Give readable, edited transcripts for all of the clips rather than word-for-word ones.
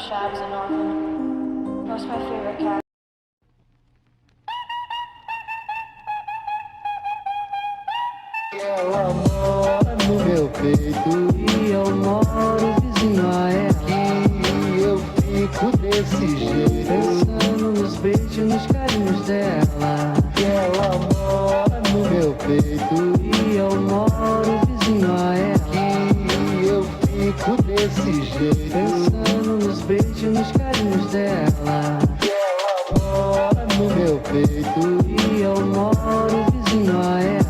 Shabs and Northern. That's my favorite cat. Ela mora no meu peito e eu moro vizinho a ela. E eu fico desse jeito, pensando nos beijos, nos carinhos dela. Ela mora no meu peito e eu moro vizinho a ela. E eu fico desse jeito, pensando nos beijos, nos carinhos dela. Ela mora no meu peito e eu moro vizinho a ela.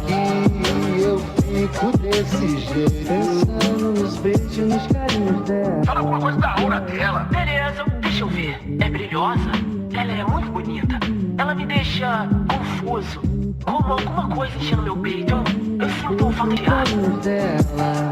Fico desse jeito, pensando nos beijos, nos carinhos dela. Fala alguma coisa da aura dela. Beleza, deixa eu ver. É brilhosa? Ela é muito bonita. Ela me deixa confuso. Como alguma coisa enchendo meu peito. Eu sinto um falta de ar. Dela.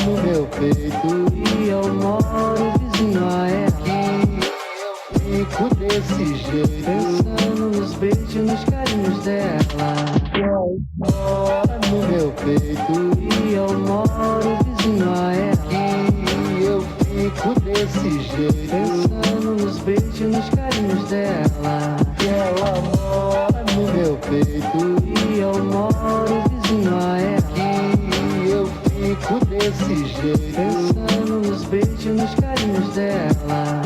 No meu peito e eu moro vizinho a ela. Eu fico desse jeito, pensando nos beijos, nos carinhos dela. Mora no meu peito e eu moro vizinho a ela. Eu fico desse jeito, pensando nos beijos, nos carinhos dela. Ela mora no meu peito e eu moro vizinho a ela. Fico desse jeito, pensando nos beijos, nos carinhos dela.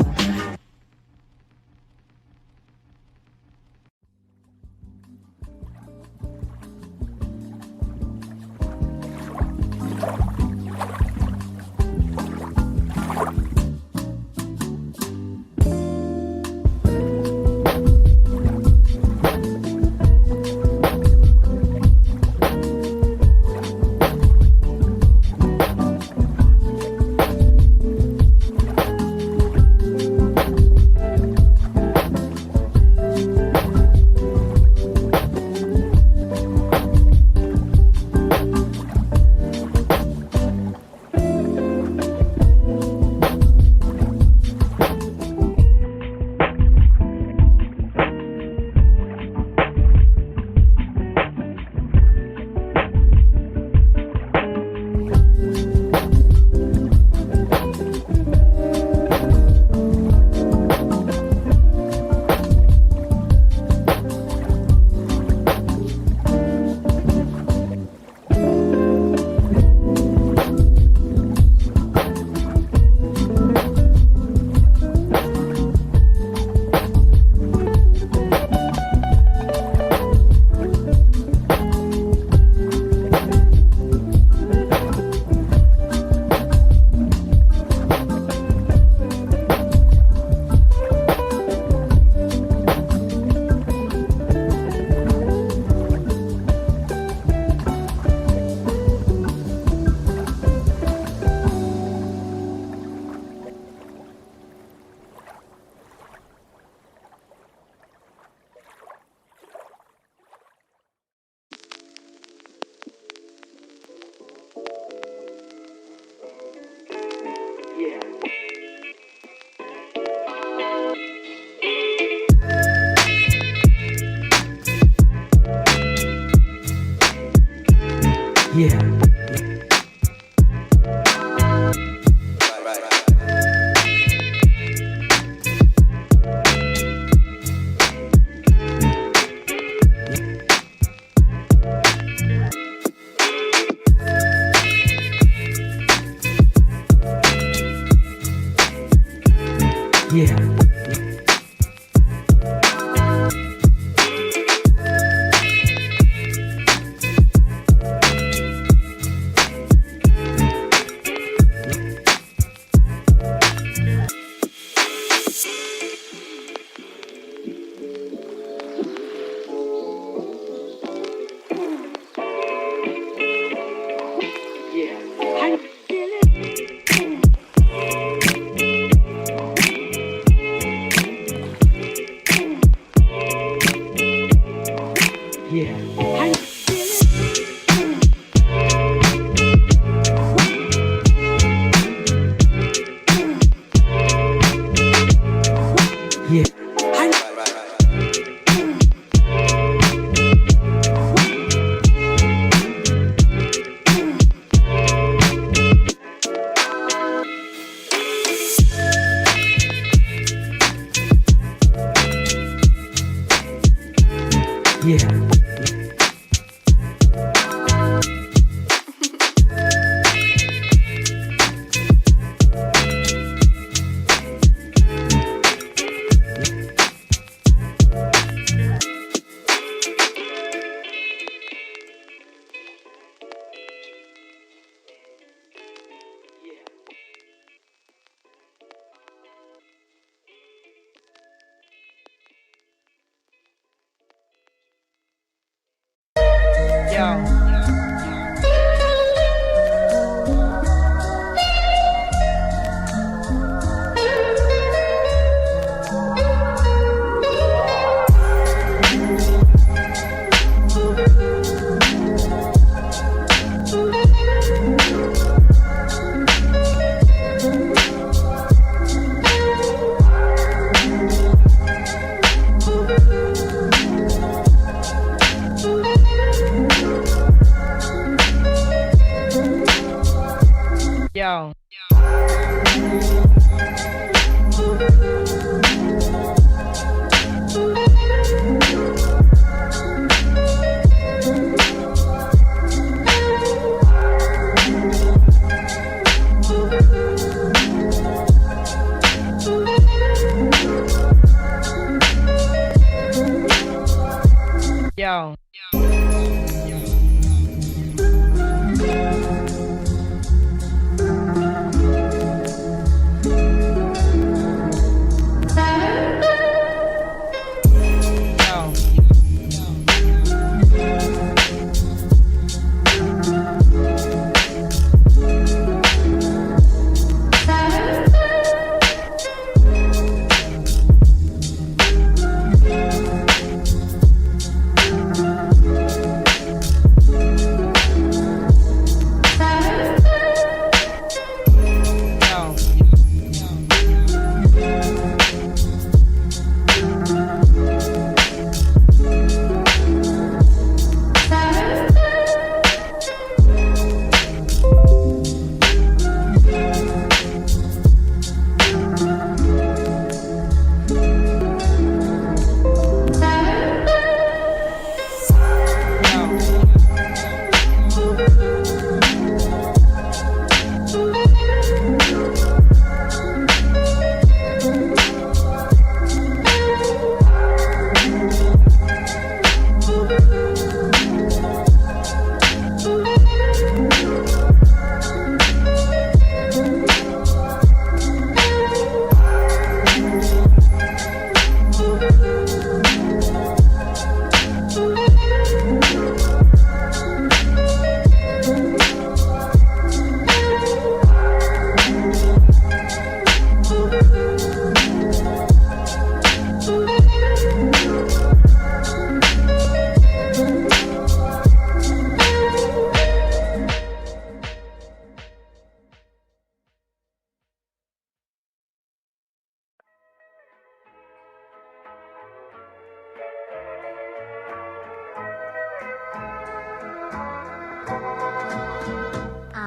Yeah. Yeah. Yo. Yo. Yo.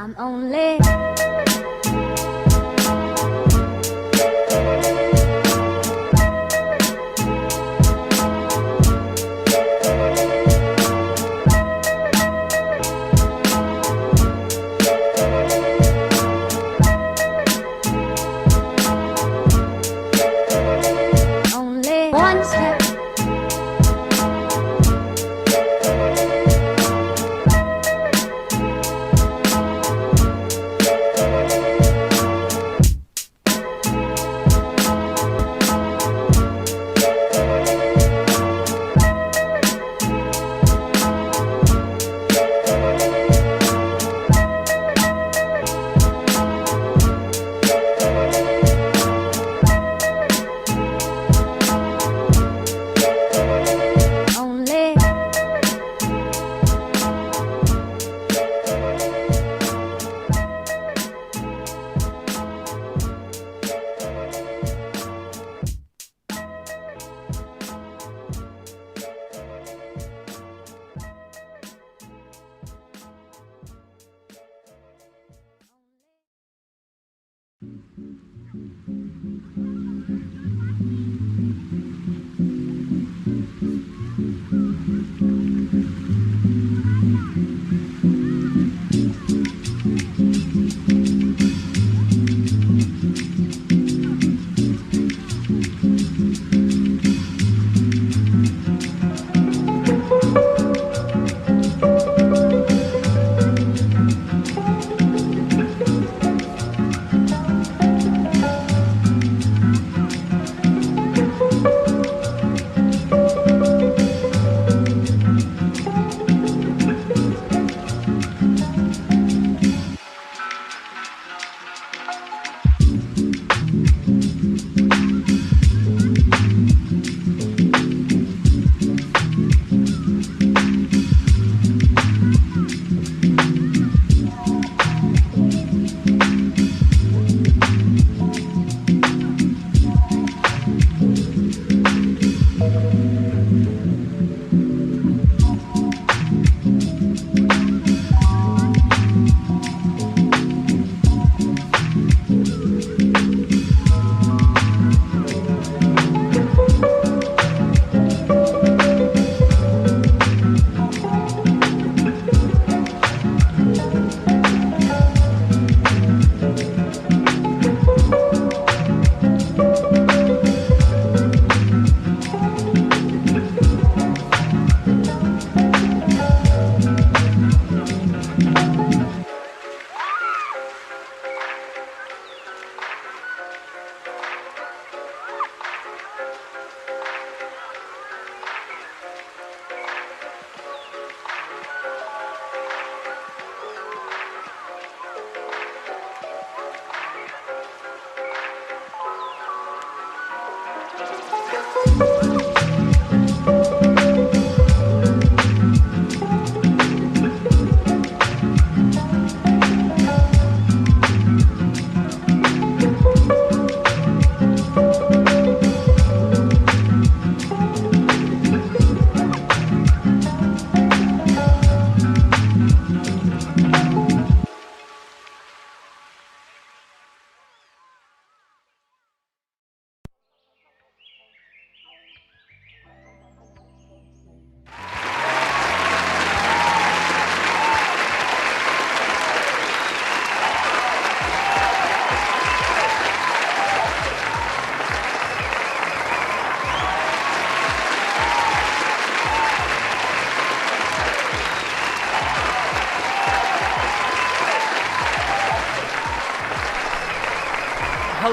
I'm only one step.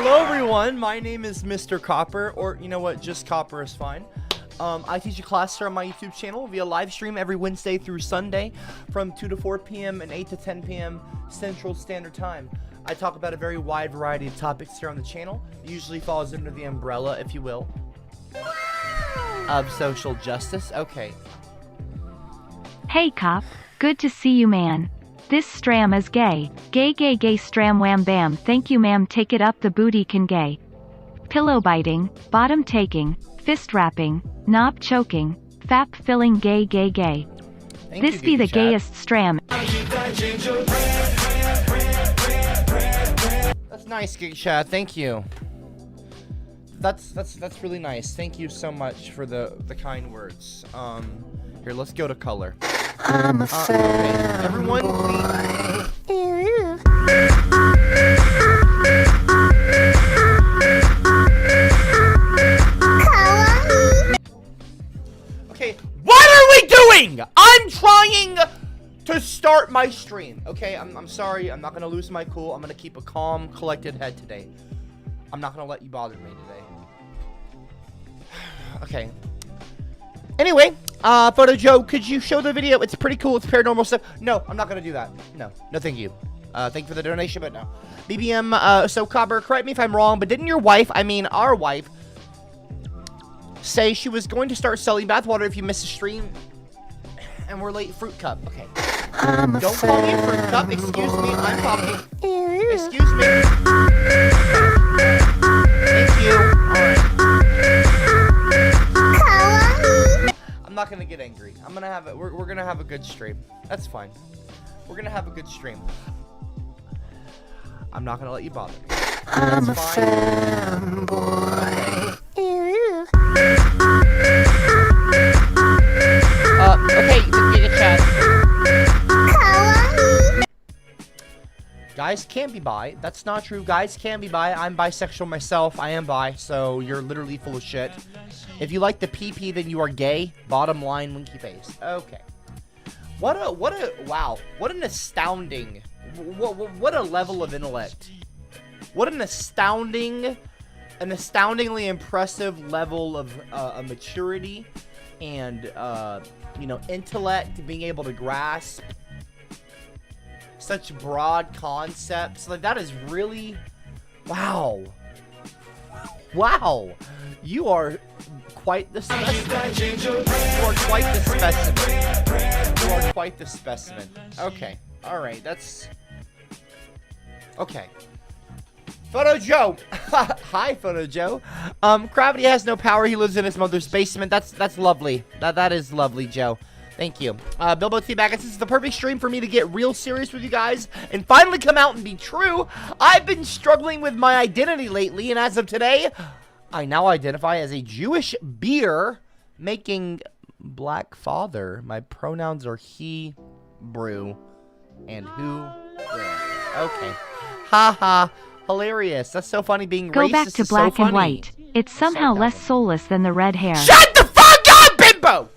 Hello everyone, my name is Mr. Copper, or you know what, just Copper is fine. I teach a class here on my YouTube channel via live stream every Wednesday through Sunday from 2 to 4 p.m. and 8 to 10 p.m. Central Standard Time. I talk about a very wide variety of topics here on the channel. It usually falls under the umbrella, if you will, of social justice. Okay. Hey cop, good to see you man. This stram is gay. Gay gay gay stram wham bam, thank you ma'am, take it up the booty can gay. Pillow biting, bottom taking, fist wrapping, knob choking, fap filling gay gay gay. This be the gayest stram. That's nice, Gig Chat, thank you. That's really nice. Thank you so much for the kind words. Here, let's go to color. I'm a fan. Okay. Everyone, please. Okay, what are we doing? I'm trying to start my stream. Okay, I'm sorry. I'm not gonna lose my cool. I'm gonna keep a calm, collected head today. I'm not gonna let you bother me today. Okay. Anyway, Photo Joe, could you show the video? It's pretty cool. It's paranormal stuff. No, I'm not gonna do that. No, thank you. Thank you for the donation, but no. BBM, so Copper, correct me if I'm wrong, but didn't your wife, I mean our wife, say she was going to start selling bathwater if you miss a stream? And we're late. Fruit cup. Okay. Don't call me a fruit cup. Excuse me. I'm talking. Excuse me. Thank you. Alright. I'm not gonna get angry. I'm gonna have it. We're gonna have a good stream. That's fine. We're gonna have a good stream. I'm not gonna let you bother me. I'm a That's fine. fanboy. Okay, get a chat. Guys can be bi. That's not true. Guys can be bi. I'm bisexual myself. I am bi, so you're literally full of shit. If you like the PP, then you are gay. Bottom line, winky face. Okay. Wow. What an astounding, what a level of intellect. What an astoundingly impressive level of maturity and, you know, intellect, being able to grasp such broad concepts. Like, that is really, wow. Wow. You are quite the specimen. You are quite the specimen. You are quite the specimen. Okay. Alright, that's... Okay. Photo Joe. Hi, Photo Joe. Gravity has no power. He lives in his mother's basement. That's lovely. That is lovely, Joe. Thank you. Bilbo T. Baggins, this is the perfect stream for me to get real serious with you guys and finally come out and be true. I've been struggling with my identity lately, and as of today, I now identify as a Jewish beer-making black father. My pronouns are he, brew, and who, will. Okay. Haha. Hilarious. That's so funny. Being Go racist back to is black so and funny. white. It's somehow less soulless than the red hair. Shut the fuck up, bimbo!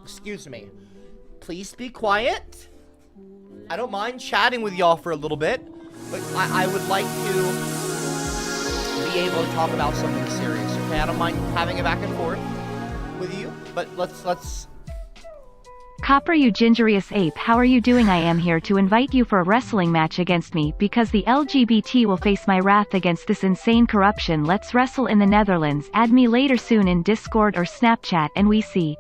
Excuse me. Please be quiet. I don't mind chatting with y'all for a little bit, but I would like to be able to talk about something serious, okay? I don't mind having a back and forth with you, but let's... Copper, you gingerous ape, how are you doing? I am here to invite you for a wrestling match against me, because the LGBT will face my wrath against this insane corruption. Let's wrestle in the Netherlands. Add me later soon in Discord or Snapchat and we see.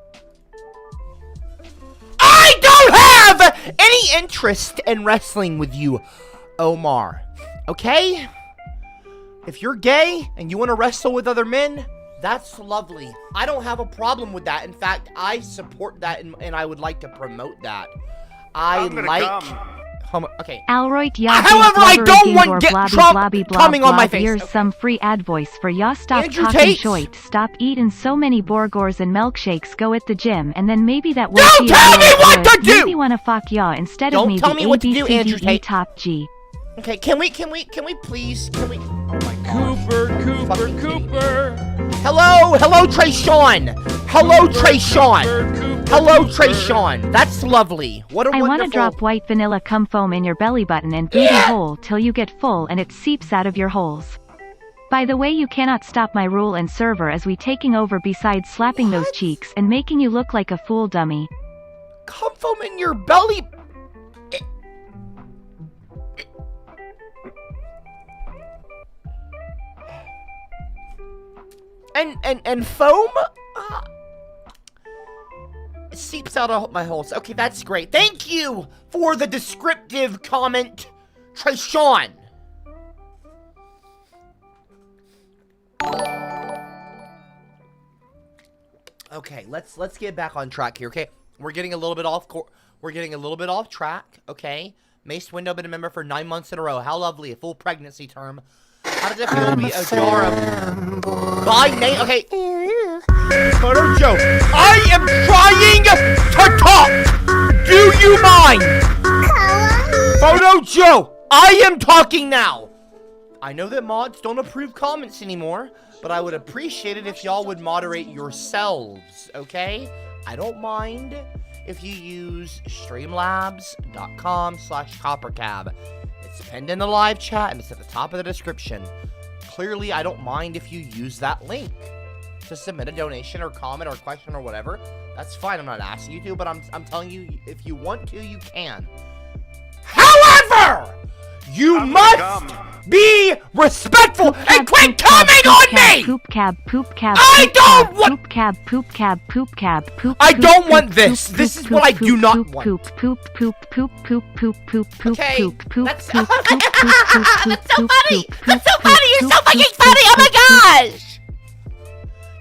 I don't have any interest in wrestling with you, Omar. Okay? If you're gay and you want to wrestle with other men, that's lovely. I don't have a problem with that. In fact, I support that and I would like to promote that. I like... Okay. Alroyd, However, I don't want Trump coming on my face. Here's Okay. some free ad voice for ya. Stop Andrew talking Tate. short. Stop eating so many burgers and milkshakes. Go at the gym, and then maybe that will Don't be tell me what to do! Maybe wanna fuck ya instead Don't of maybe tell me what to do, Andrew ABCDE Tate. top G. Okay, can we please, oh my god. Cooper. Hello, Trey Sean. Hello, Trey Sean. Hello, Trayshawn. That's lovely. What a I wonderful... want to drop white vanilla cum foam in your belly button and booty hole till you get full and it seeps out of your holes. By the way, you cannot stop my rule and server as we taking over besides slapping those cheeks and making you look like a fool dummy. Cum foam in your belly... And foam? It seeps out of my holes. Okay, that's great. Thank you for the descriptive comment, Trayshawn. Okay, let's get back on track here. Okay, we're getting a little bit off track. Okay, Mace Window been a member for 9 months in a row. How lovely, a full pregnancy term. How does it feel to be a jar of by name? Okay, Photo Joe, I am trying to talk. Do you mind? Photo Joe, I am talking now. I know that mods don't approve comments anymore, but I would appreciate it if y'all would moderate yourselves, okay? I don't mind if you use streamlabs.com/coppercab. It's pinned in the live chat and it's at the top of the description. Clearly, I don't mind if you use that link to submit a donation or comment or question or whatever. That's fine. I'm not asking you to, but I'm telling you, if you want to, you can. However, you must be respectful and quit coming on me! Poop cab, I don't want... I don't want this. This is what I do not want. Okay, that's so funny. That's so funny. You're so fucking funny. Oh my gosh.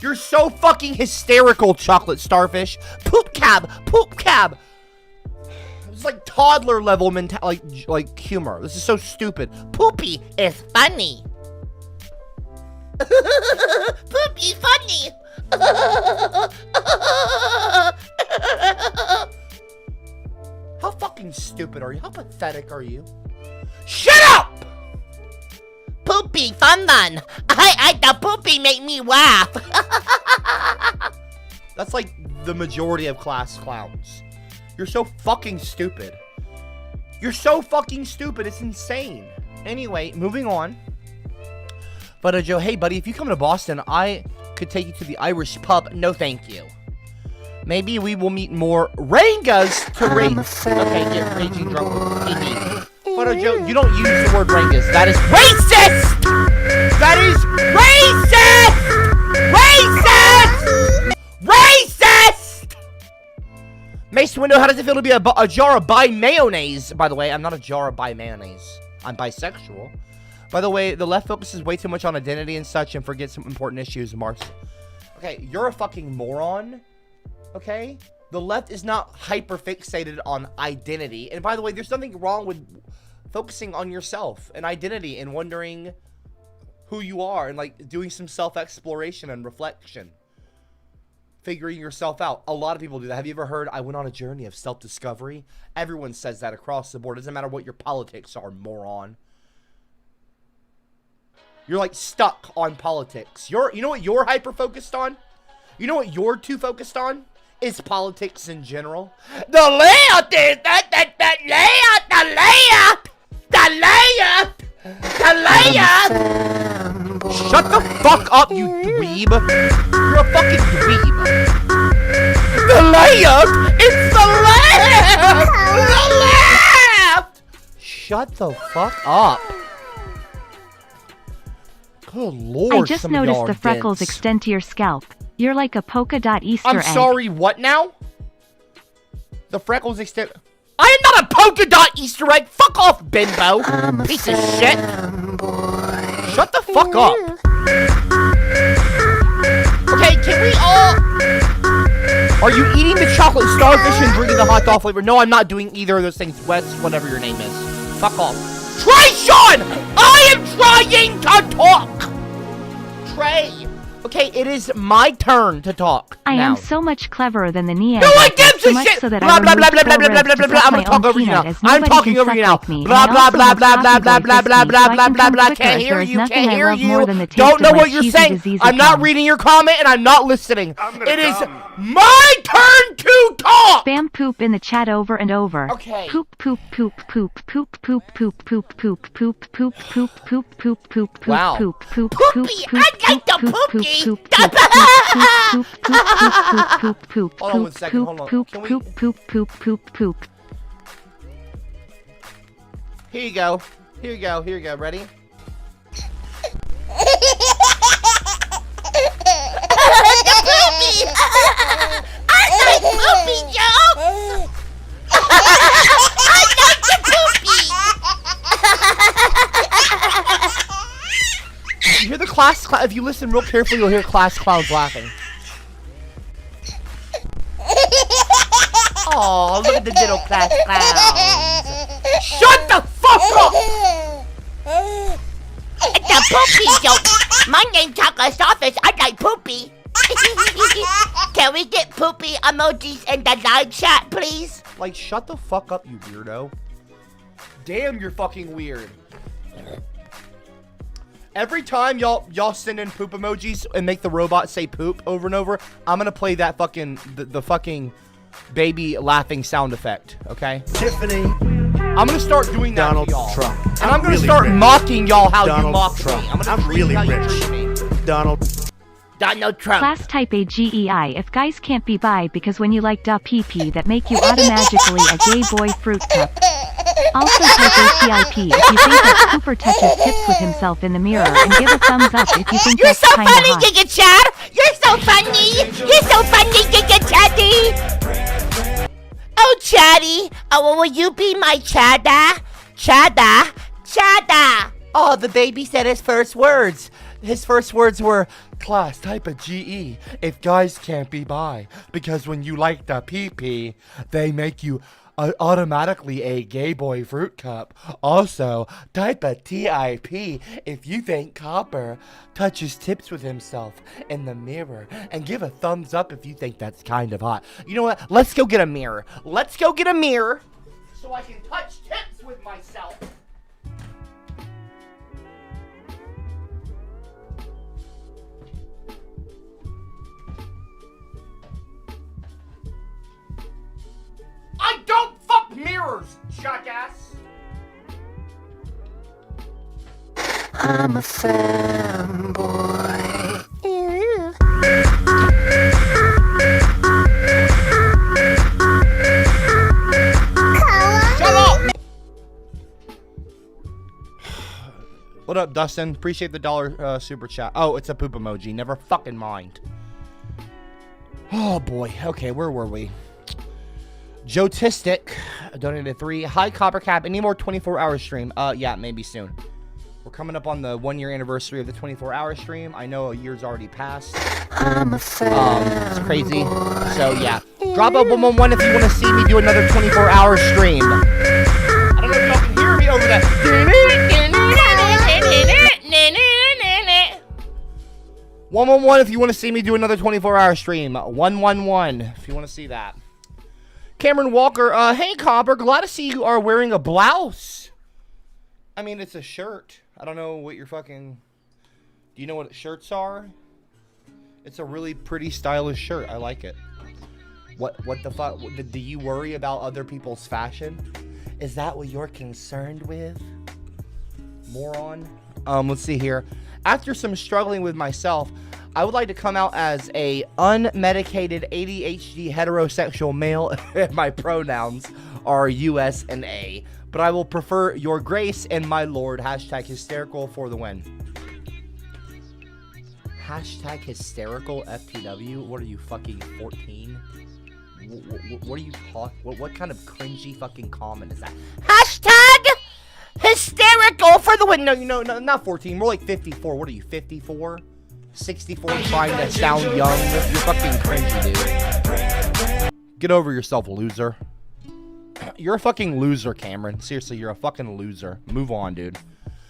You're so fucking hysterical, Chocolate Starfish. Poop cab. It's like toddler level like humor. This is so stupid. Poopy is funny. Poopy funny. How fucking stupid are you? How pathetic are you? Shut up! Poopy fun. I the poopy make me laugh. That's like the majority of class clowns. You're so fucking stupid. You're so fucking stupid. It's insane. Anyway, moving on. But Joe, hey buddy, if you come to Boston, I could take you to the Irish pub. No, thank you. Maybe we will meet more Rangas to rate. Okay, get raging drunk with AB. But Joe, you don't use the word Rangas. That is racist. That is racist. Mace Window, how does it feel to be a jar of bi mayonnaise? By the way, I'm not a jar of bi mayonnaise. I'm bisexual. By the way, the left focuses way too much on identity and such and forgets some important issues, Marks. Okay, you're a fucking moron. Okay? The left is not hyper-fixated on identity. And by the way, there's nothing wrong with focusing on yourself and identity and wondering who you are and, like, doing some self-exploration and reflection. Figuring yourself out. A lot of people do that. Have you ever heard, I went on a journey of self-discovery? Everyone says that across the board. It doesn't matter what your politics are, moron. You're, like, stuck on politics. You know what you're hyper-focused on? You know what you're too focused on? Is politics in general. The layout is the layout. Shut the fuck up, you dweeb. You're a fucking dweeb. The layout. It's the left. The left. Shut the fuck up. Good lord. I just noticed the freckles extend to your scalp. You're like a polka dot Easter egg. I'm sorry, what now? The freckles extend... I am not a polka dot Easter egg! Fuck off, bimbo! Piece of shit! Shut the fuck up! Okay, can we all... Are you eating the chocolate starfish and drinking the hot dog flavor? No, I'm not doing either of those things. Wes, whatever your name is. Fuck off. Trayshawn! I am trying to talk! Trey! Okay, it is my turn to talk. I now. am so much cleverer than the Neanderthals. No one gives so a much shit! So that Blah, I blah, blah, removed blah, blah, four blah, ribs blah, to blah, suck I'm my gonna talk own over you peanut, now. as I'm nobody talking can over suck you now. like me, Blah, and I blah, also blah, have blah, blah, coffee blah, boy blah, blah, fist blah, me, blah, so blah, I blah, can blah. come Can't hear quicker, you, as can't nothing I hear love more you. than the taste Don't know of my what you're cheesy saying. disease I'm of not cum. reading your comment, and I'm not listening. gonna It is come. my turn to talk! Spam poop in the chat over and over. Okay. Poop poop poop poop poop poop poop poop poop poop poop poop poop poop poop Wow. poop poop Poopy, I like the poopy. Hold on one second, hold on. Can we- poop poop. Here you go. Here you go. Here you go. Ready? You hear the class clown? If you listen real carefully, you'll hear class clowns laughing. Oh, look at the little class clowns. Shut the fuck up! It's a poopy joke. My name's Chocolate Office. I like poopy. Can we get poopy emojis in the live chat, please? Like, shut the fuck up, you weirdo. Damn, you're fucking weird. Every time y'all send in poop emojis and make the robot say poop over and over, I'm gonna play that fucking the fucking baby laughing sound effect. Okay? Tiffany. I'm gonna start doing that Donald to y'all. Trump. And I'm gonna really start rich. mocking y'all how you Donald mock Trump. me. I'm gonna I'm treat really you how you rich. treat me. Donald Trump. Class type A GEI. If guys can't be bi because when you like da PP that make you automatically a gay boy fruit cup. Also type ATIP if you think that Cooper touches tips with himself in the mirror, and give a thumbs up if you think You're that's so kinda funny, hot. Giga Chad. You're so funny. You're so funny, Giga Chatty. Oh, Chatty. Oh, well, will you be my Chada? Chada. Chada. Oh, the baby said his first words. His first words were, class, type a GE if guys can't be bi. Because when you like the PP, they make you automatically a gay boy fruit cup. Also, type a TIP if you think Copper touches tips with himself in the mirror. And give a thumbs up if you think that's kind of hot. You know what? Let's go get a mirror. Let's go get a mirror so I can touch tips with myself. I don't fuck mirrors, jackass! I'm a fanboy. Shut up! What up, Dustin? Appreciate the $1 super chat. Oh, it's a poop emoji. Never fucking mind. Oh boy. Okay, where were we? Jotistic donated 3. Hi, Copper Cap. Any more 24-hour stream? Yeah, maybe soon. We're coming up on the 1-year anniversary of the 24-hour stream. I know a year's already passed. It's crazy. So yeah, drop a 111 if you want to see me do another 24-hour stream. I don't know if y'all can hear me over that. 111 if you want to see me do another 24-hour stream. 111 if you want to see that. Cameron Walker, hey Copper, glad to see you are wearing a blouse. I mean, it's a shirt. I don't know what you're fucking... Do you know what shirts are? It's a really pretty stylish shirt. I like it. What the fuck? Do you worry about other people's fashion? Is that what you're concerned with? Moron. Let's see here. After some struggling with myself, I would like to come out as a unmedicated ADHD heterosexual male. My pronouns are US and A. But I will prefer your grace and my lord. Hashtag hysterical for the win. Hashtag hysterical FTW. What are you, fucking 14? What are you talking? What kind of cringy fucking comment is that? Hashtag hysterical for the win. No, not 14. More like 54. What are you, 54? 64 trying to sound young? You're fucking cringy, dude. Get over yourself, loser. You're a fucking loser, Cameron. Seriously, you're a fucking loser. Move on, dude.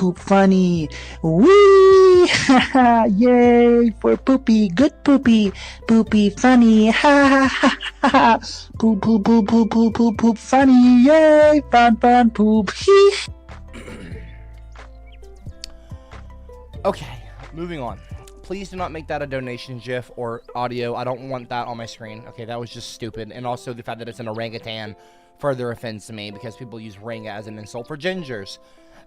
poop funny. Wee! Haha, yay for poopy, good poopy, poopy funny. Ha ha ha ha. Poop poop poop poop poop poop poop funny. Yay, fun fun poop. Hee. Okay, moving on. Please do not make that a donation GIF or audio. I don't want that on my screen. Okay, that was just stupid. And also the fact that it's an orangutan further offends me because people use ranga as an insult for gingers.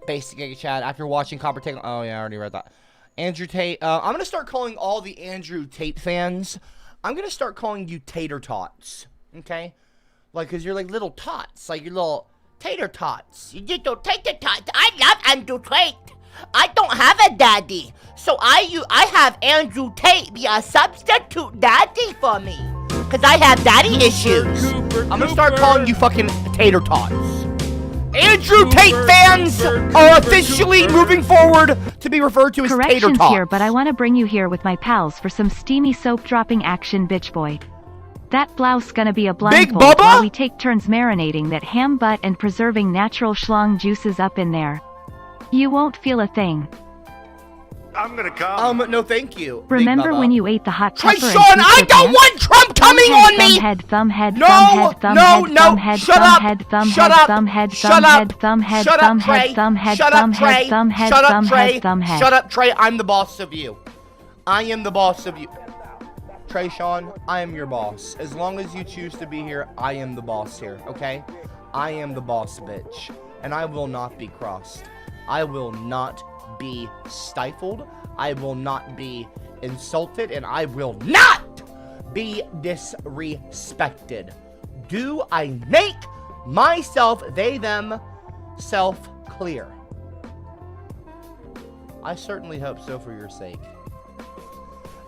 Basic Chad, after watching Copper Tate. Oh, yeah, I already read that. Andrew Tate. I'm going to start calling all the Andrew Tate fans. I'm going to start calling you Tater Tots. Okay? Like, because you're like little tots. Like, you're little tater tots. You little tater tot. I love Andrew Tate. I don't have a daddy, so I have Andrew Tate be a substitute daddy for me, cause I have daddy issues. I'm gonna start calling you fucking tater tots. Andrew Tate fans are officially moving forward to be referred to as tater Corrections tots. here, but I want to bring you here with my pals for some steamy soap dropping action, bitch boy. That blouse gonna be a blindfold Bubba? while we take turns marinating that ham butt and preserving natural schlong juices up in there. You won't feel a thing. I'm gonna come. No thank you. Big Remember Bubba. when you ate the hot pepper Trey and Sean, I pizza don't pants? want Trump coming on me! Thumbhead, thumbhead, No, thumbhead, thumbhead, no, no, thumbhead, shut up, thumbhead, thumbhead, shut up, thumbhead, shut up, thumbhead, shut up, Trey, thumbhead, thumbhead, shut up, Trey, thumbhead, shut up, thumbhead, Trey, thumbhead. shut up, Trey, I'm the boss of you. I am the boss of you. Trey Sean, I am your boss. As long as you choose to be here, I am the boss here, okay? I am the boss, bitch. And I will not be crossed. I will not be stifled. I will not be insulted. And I will not be disrespected. Do I make myself, they, them, self clear? I certainly hope so for your sake.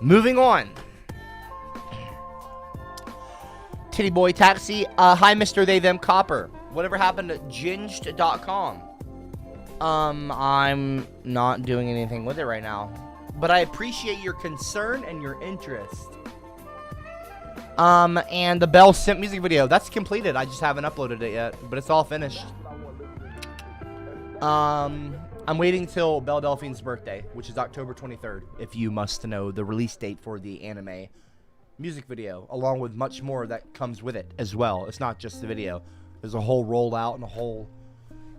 Moving on. Titty Boy Taxi. Hi, Mr. They Them Copper. Whatever happened to ginged.com? I'm not doing anything with it right now. But I appreciate your concern and your interest. And the Bell Simp music video. That's completed. I just haven't uploaded it yet. But it's all finished. I'm waiting till Belle Delphine's birthday, which is October 23rd, if you must know the release date for the anime music video, along with much more that comes with it as well. It's not just the video. There's a whole rollout and a whole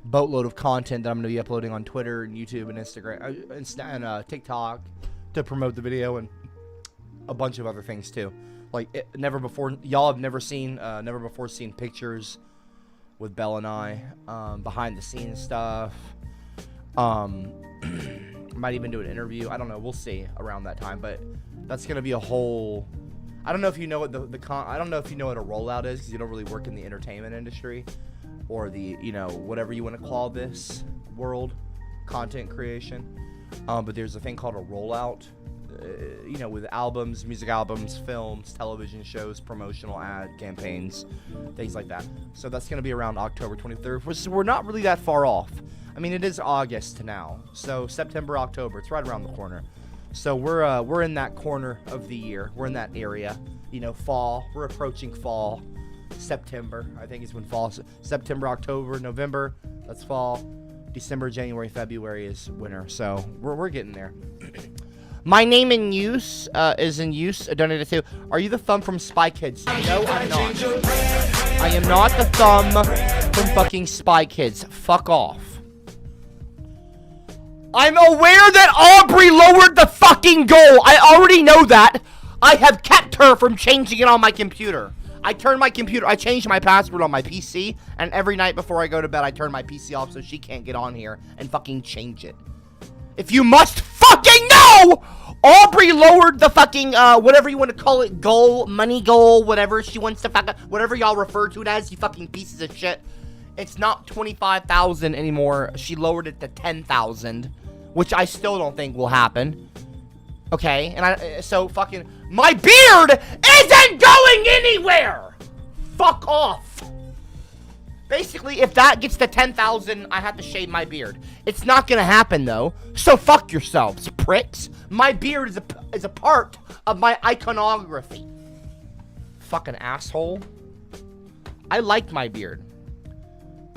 boatload of content that I'm going to be uploading on Twitter and YouTube and Instagram and TikTok to promote the video, and a bunch of other things too. Like y'all have never before seen pictures with Belle and I, behind the scenes stuff. Might even do an interview. I don't know. We'll see around that time, but that's gonna be a whole. I don't know if you know what I don't know if you know what a rollout is, because you don't really work in the entertainment industry, or the whatever you want to call this world, content creation. But there's a thing called a rollout. With albums, music albums, films, television shows, promotional ad campaigns, things like that. So that's going to be around October 23rd. We're not really that far off. I mean, it is August now. So September, October, it's right around the corner. So we're in that corner of the year. We're in that area. Fall. We're approaching fall. September, I think, is when fall. September, October, November, that's fall. December, January, February is winter. So we're getting there. My name in use is in use. Donated to. Are you the thumb from Spy Kids? No, I'm not. I am not the thumb from fucking Spy Kids. Fuck off. I'm aware that Aubrey lowered the fucking goal. I already know that. I have kept her from changing it on my computer. I changed my password on my PC, and every night before I go to bed, I turn my PC off so she can't get on here and fucking change it. If you must fucking know, Aubrey lowered the fucking, whatever you want to call it, goal, money goal, whatever she wants to whatever y'all refer to it as, you fucking pieces of shit. It's not 25,000 anymore. She lowered it to 10,000, which I still don't think will happen. Okay, and so fucking, my beard isn't going anywhere! Fuck off. Basically, if that gets to 10,000, I have to shave my beard. It's not gonna happen, though. So fuck yourselves, pricks. My beard is a part of my iconography. Fucking asshole. I like my beard.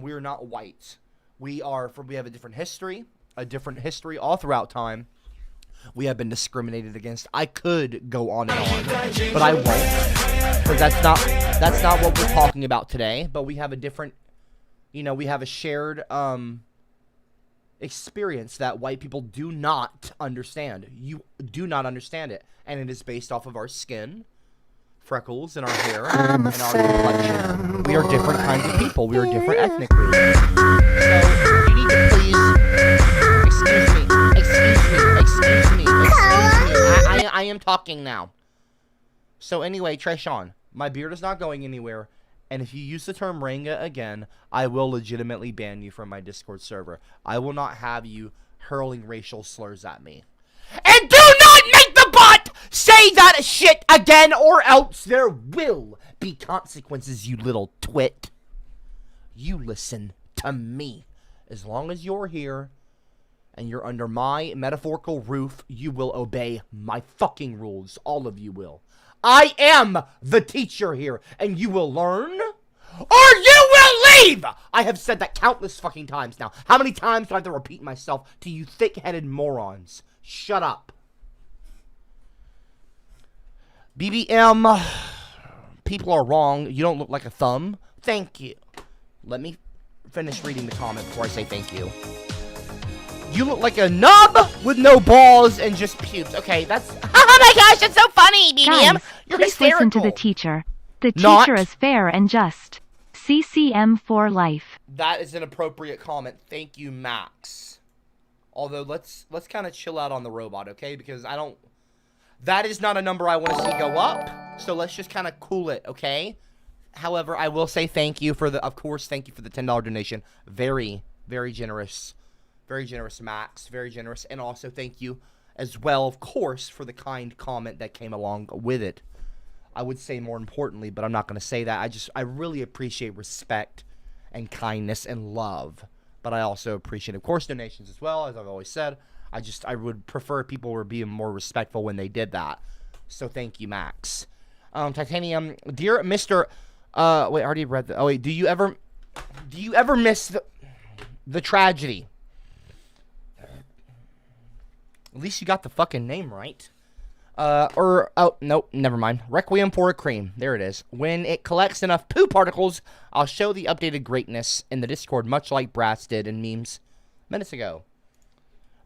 We are not white. We have a different history all throughout time. We have been discriminated against. I could go on and on, but I won't, because that's not what we're talking about today. But we have a different, we have a shared experience that white people do not understand. You do not understand it, and it is based off of our skin, freckles in our hair, and our complexion. We are different kinds of people. We are different ethnic groups. So you need to please excuse me. I am talking now. So anyway, Treshawn, my beard is not going anywhere, and if you use the term Ranga again, I will legitimately ban you from my Discord server. I will not have you hurling racial slurs at me. And do not make the bot say that shit again, or else there will be consequences, you little twit. You listen to me. As long as you're here and you're under my metaphorical roof, you will obey my fucking rules. All of you will. I am the teacher here, and you will learn, or you will leave! I have said that countless fucking times now. How many times do I have to repeat myself to you thick-headed morons? Shut up. BBM, people are wrong. You don't look like a thumb. Thank you. Let me finish reading the comment before I say thank you. You look like a nub with no balls and just pubes. Okay, that's... Oh my gosh, that's so funny, BBM. Guys, You're please hysterical. listen to the teacher. The Not- teacher is fair and just. CCM for life. That is an appropriate comment. Thank you, Max. Although, let's kind of chill out on the robot, okay? Because I don't... That is not a number I want to see go up. So let's just kind of cool it, okay? However, I will say thank you for the... Of course, thank you for the $10 donation. Very, very generous. Very generous, Max. Very generous. And also thank you as well, of course, for the kind comment that came along with it. I would say more importantly, but I'm not going to say that. I really appreciate respect and kindness and love. But I also appreciate, of course, donations as well, as I've always said. I would prefer people were being more respectful when they did that. So thank you, Max. Titanium, dear Mr. Wait, I already read the... Oh, wait, do you ever miss the tragedy? At least you got the fucking name right. Oh, nope, never mind. Requiem for a Cream. There it is. When it collects enough poo particles, I'll show the updated greatness in the Discord, much like Brass did in memes minutes ago.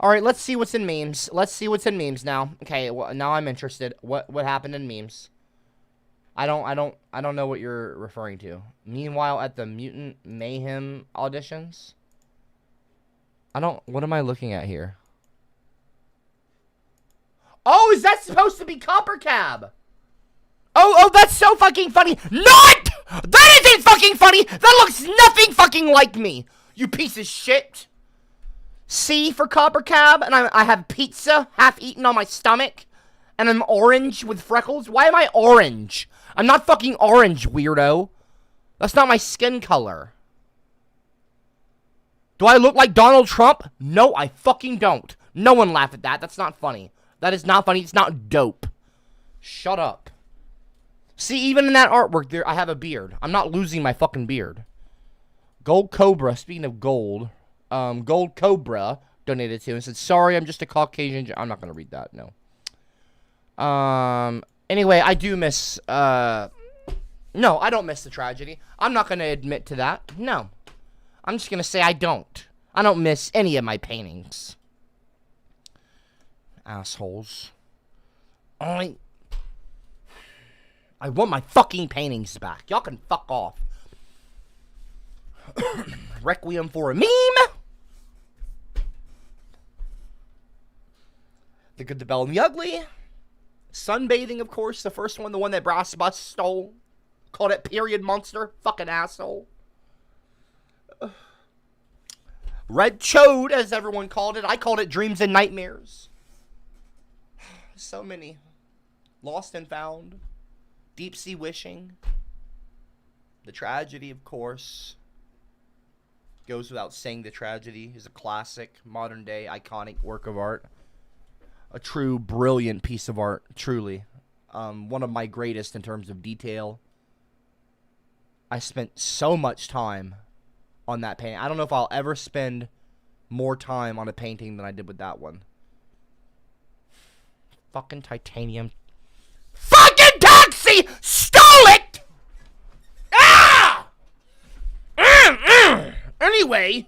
Alright, let's see what's in memes. Let's see what's in memes now. Okay, well, now I'm interested. What happened in memes? I don't know what you're referring to. Meanwhile, at the Mutant Mayhem auditions? What am I looking at here? Oh, is that supposed to be Copper Cab? Oh, that's so fucking funny. Not! That isn't fucking funny! That looks nothing fucking like me! You piece of shit! C for Copper Cab, and I have pizza half-eaten on my stomach, and I'm orange with freckles? Why am I orange? I'm not fucking orange, weirdo. That's not my skin color. Do I look like Donald Trump? No, I fucking don't. No one laugh at that. That's not funny. That is not funny. It's not dope. Shut up. See, even in that artwork there, I have a beard. I'm not losing my fucking beard. Gold Cobra, speaking of gold, Gold Cobra donated to and said, sorry, I'm just a Caucasian. I'm not going to read that, no. Anyway, I do miss, no, I don't miss the tragedy. I'm not going to admit to that. No. I'm just going to say I don't. I don't miss any of my paintings. Assholes. I want my fucking paintings back. Y'all can fuck off. Requiem for a Meme. The Good, the Bell, and the Ugly. Sunbathing, of course. The first one, the one that Brass Bus stole. Called it Period Monster. Fucking asshole. Red Chode, as everyone called it. I called it Dreams and Nightmares. So many. Lost and Found. Deep Sea Wishing. The Tragedy, of course. Goes without saying, The Tragedy is a classic, modern day, iconic work of art. A true, brilliant piece of art, truly. One of my greatest in terms of detail. I spent so much time on that painting. I don't know if I'll ever spend more time on a painting than I did with that one. Fucking titanium. Fucking taxi! Stole it! Ah! Anyway.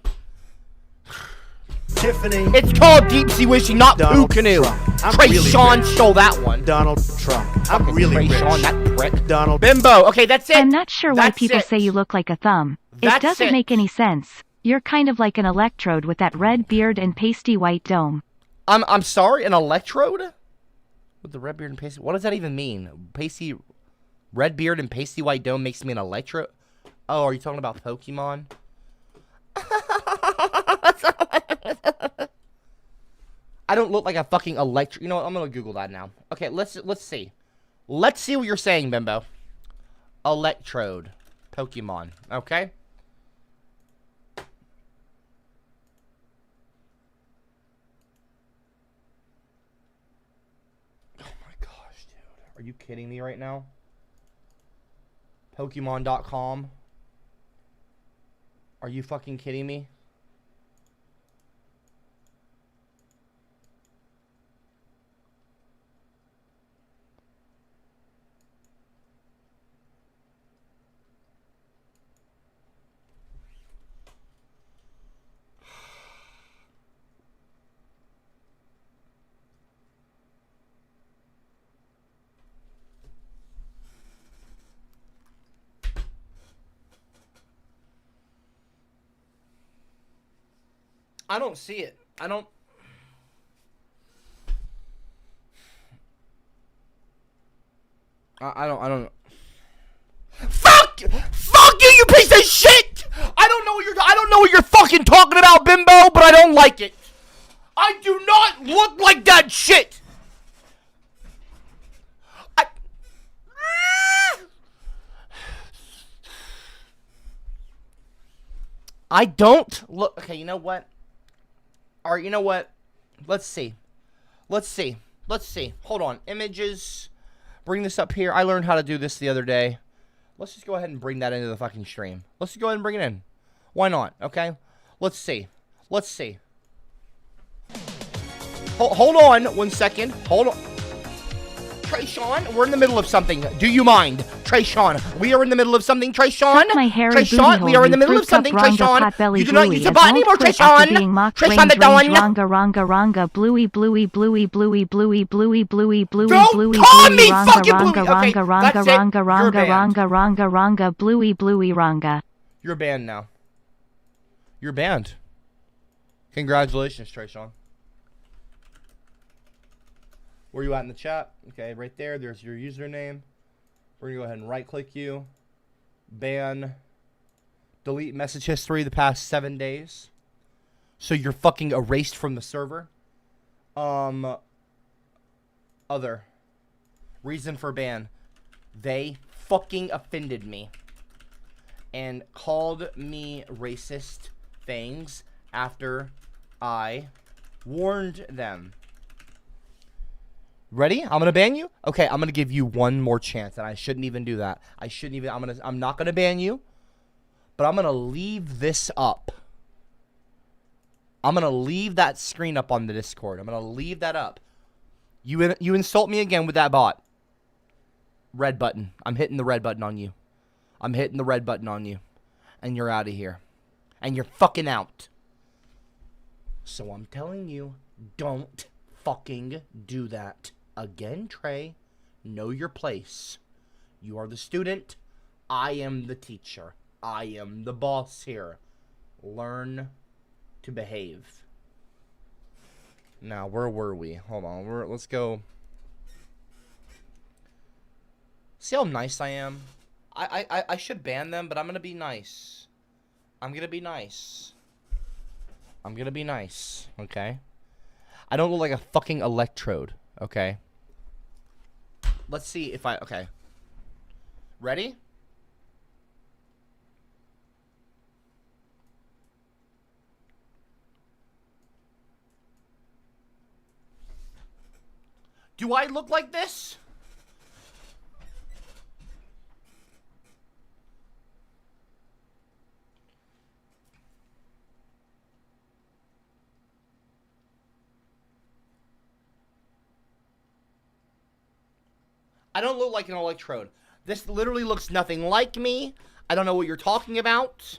Tiffany. It's called Deep Sea Wishing, not Poo Canoe. Trey really Sean rich. stole that one. Donald Trump. I'm Fucking really Trey rich. Sean, that prick. Donald. Bimbo. Okay, that's it. I'm not sure why That's people it. say you look like a thumb. It That's doesn't it. make any sense. You're kind of like an electrode with that red beard and pasty white dome. I'm sorry, an electrode? With the red beard and pasty. What does that even mean? Pasty, red beard and pasty white dome makes me an electrode? Oh, are you talking about Pokemon? I don't look like a fucking electro. You know what? I'm gonna Google that now. Okay, let's see. Let's see what you're saying, Bimbo. Electrode, Pokemon. Okay. Oh my gosh, dude. Are you kidding me right now? Pokemon.com. Are you fucking kidding me? I don't see it. I don't. I don't. Fuck! Fuck you, you piece of shit! I don't know what you're fucking talking about, Bimbo, but I don't like it. I do not look like that shit. I don't look. Okay, you know what? All right, you know what? Let's see. Hold on. Images. Bring this up here. I learned how to do this the other day. Let's just go ahead and bring that into the fucking stream. Let's just go ahead and bring it in. Why not? Okay. Let's see. Hold on 1 second. Hold on. Trey Sean, we're in the middle of something. Do you mind? Trey Sean, we are in the middle of something. Trey Sean, My hairy Trey Sean, booty we are in the hole, middle you of something. fruit Trey cup, Sean, ronga, pot-belly you do not bluey, need to as buy won't anymore. Trey quit after Sean, being mocked, Trey range, Sean the range, Don. ronga, bluey, bluey, bluey, bluey, bluey, bluey, bluey, bluey, Don't bluey, call bluey, me ronga, fucking ronga, Bluey. Okay, ronga, that's it. ronga, You're banned. ronga, bluey, bluey, ronga. You're banned now. You're banned. Congratulations, Trey Sean. Where you at in the chat? Okay, right there. There's your username. We're gonna go ahead and right-click you. Ban. Delete message history the past 7 days. So you're fucking erased from the server. Other. Reason for ban. They fucking offended me. And called me racist things after I warned them. Ready? I'm gonna ban you. Okay, I'm gonna give you one more chance, and I shouldn't even do that. I'm not gonna ban you, but I'm gonna leave this up. I'm gonna leave that screen up on the Discord. I'm gonna leave that up. You insult me again with that bot. Red button. I'm hitting the red button on you. And you're out of here. And you're fucking out. So I'm telling you, don't fucking do that. Again, Trey, know your place. You are the student. I am the teacher. I am the boss here. Learn to behave. Now, where were we? Hold on. Let's go. See how nice I am? I should ban them, but I'm gonna be nice. I'm gonna be nice. Okay? I don't look like a fucking electrode. Okay? Let's see if I... Okay. Ready? Do I look like this? I don't look like an electrode. This literally looks nothing like me. I don't know what you're talking about.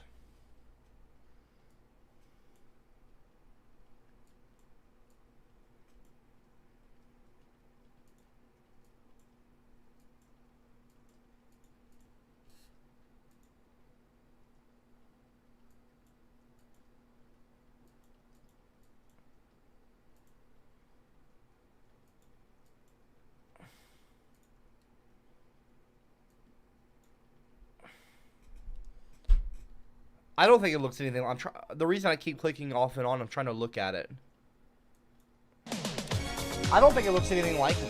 I don't think it looks anything. The reason I keep clicking off and on, I'm trying to look at it. I don't think it looks anything like me.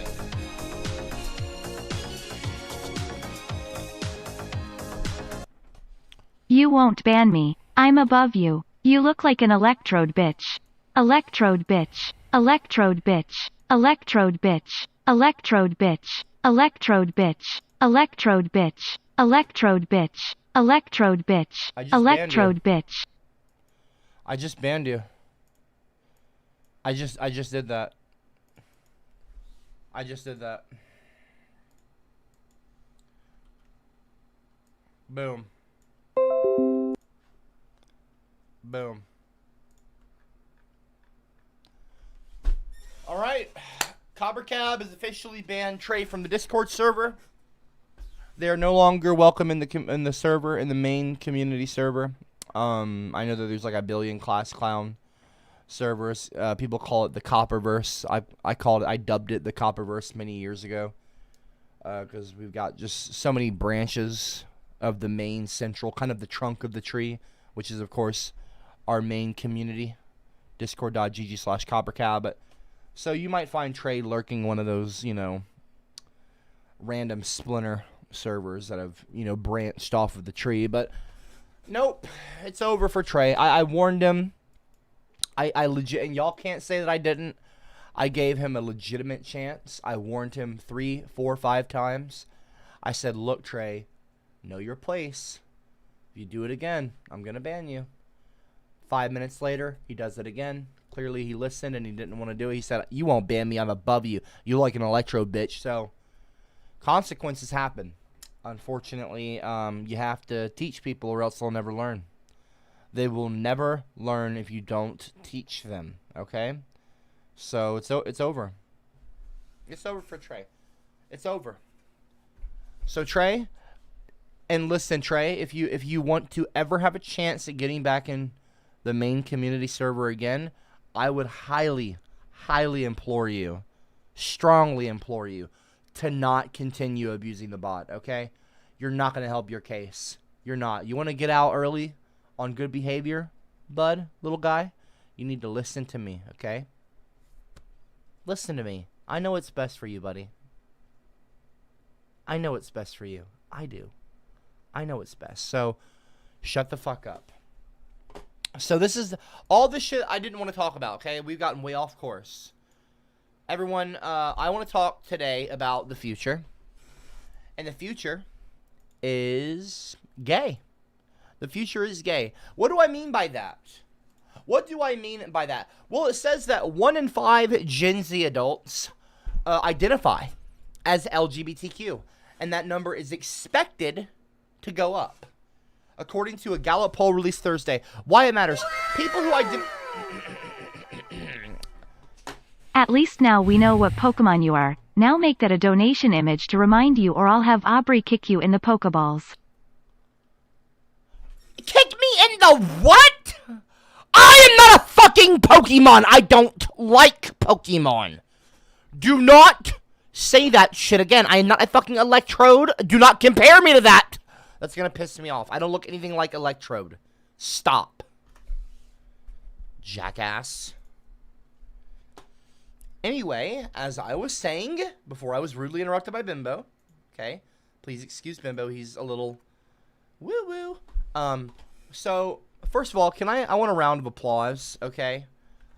You won't ban me. I'm above you. You look like an electrode bitch. Electrode bitch. Electrode bitch. Electrode bitch. Electrode bitch. Electrode bitch. Electrode bitch. Electrode bitch. Electrode bitch. Electrode bitch. I just banned you. I just did that. I just did that. Boom. Boom. All right. Cobber Cab has officially banned Trey from the Discord server. They are no longer welcome in the server, in the main community server. I know that there's like a billion Class Clown servers. People call it the Copperverse. I dubbed it the Copperverse many years ago. Because we've got just so many branches of the main central, kind of the trunk of the tree, which is of course our main community, discord.gg/coppercab. So you might find Trey lurking one of those, you know, random splinter servers that have, you know, branched off of the tree. But nope, it's over for Trey. I warned him. I legit, and y'all can't say that I didn't. I gave him a legitimate chance. I warned him 3, 4, 5 times. I said, look, Trey, know your place. If you do it again, I'm gonna ban you. 5 minutes later, he does it again. Clearly he listened and he didn't want to do it. He said, you won't ban me, I'm above you. You like an electro bitch. So consequences happen. Unfortunately, you have to teach people or else they'll never learn. They will never learn if you don't teach them, okay? So it's over. It's over for Trey. It's over. So Trey, and listen, Trey, if you want to ever have a chance at getting back in the main community server again, I would highly, highly implore you, strongly implore you, to not continue abusing the bot, okay? You're not going to help your case. You're not. You want to get out early on good behavior, bud, little guy? You need to listen to me, okay? Listen to me. I know what's best for you, buddy. I know what's best for you. I do. I know what's best. So, shut the fuck up. So this is all the shit I didn't want to talk about, okay? We've gotten way off course. Everyone, I want to talk today about the future. And the future is gay. The future is gay. What do I mean by that? What do I mean by that? Well, it says that 1 in 5 Gen Z adults identify as LGBTQ. And that number is expected to go up. According to a Gallup poll released Thursday. Why it matters. People who At least now we know what Pokemon you are. Now make that a donation image to remind you, or I'll have Aubrey kick you in the Pokeballs. Kick me in the what? I am not a fucking Pokemon. I don't like Pokemon. Do not say that shit again. I am not a fucking Electrode. Do not compare me to that. That's gonna piss me off. I don't look anything like Electrode. Stop. Jackass. Anyway, as I was saying before I was rudely interrupted by Bimbo. Okay? Please excuse Bimbo. He's a little woo-woo. So, first of all, I want a round of applause, okay?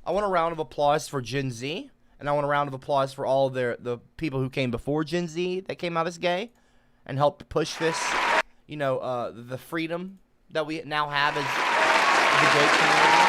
I want a round of applause for Gen Z. And I want a round of applause for all the people who came before Gen Z that came out as gay. And helped push this, you know, the freedom that we now have as the gay community.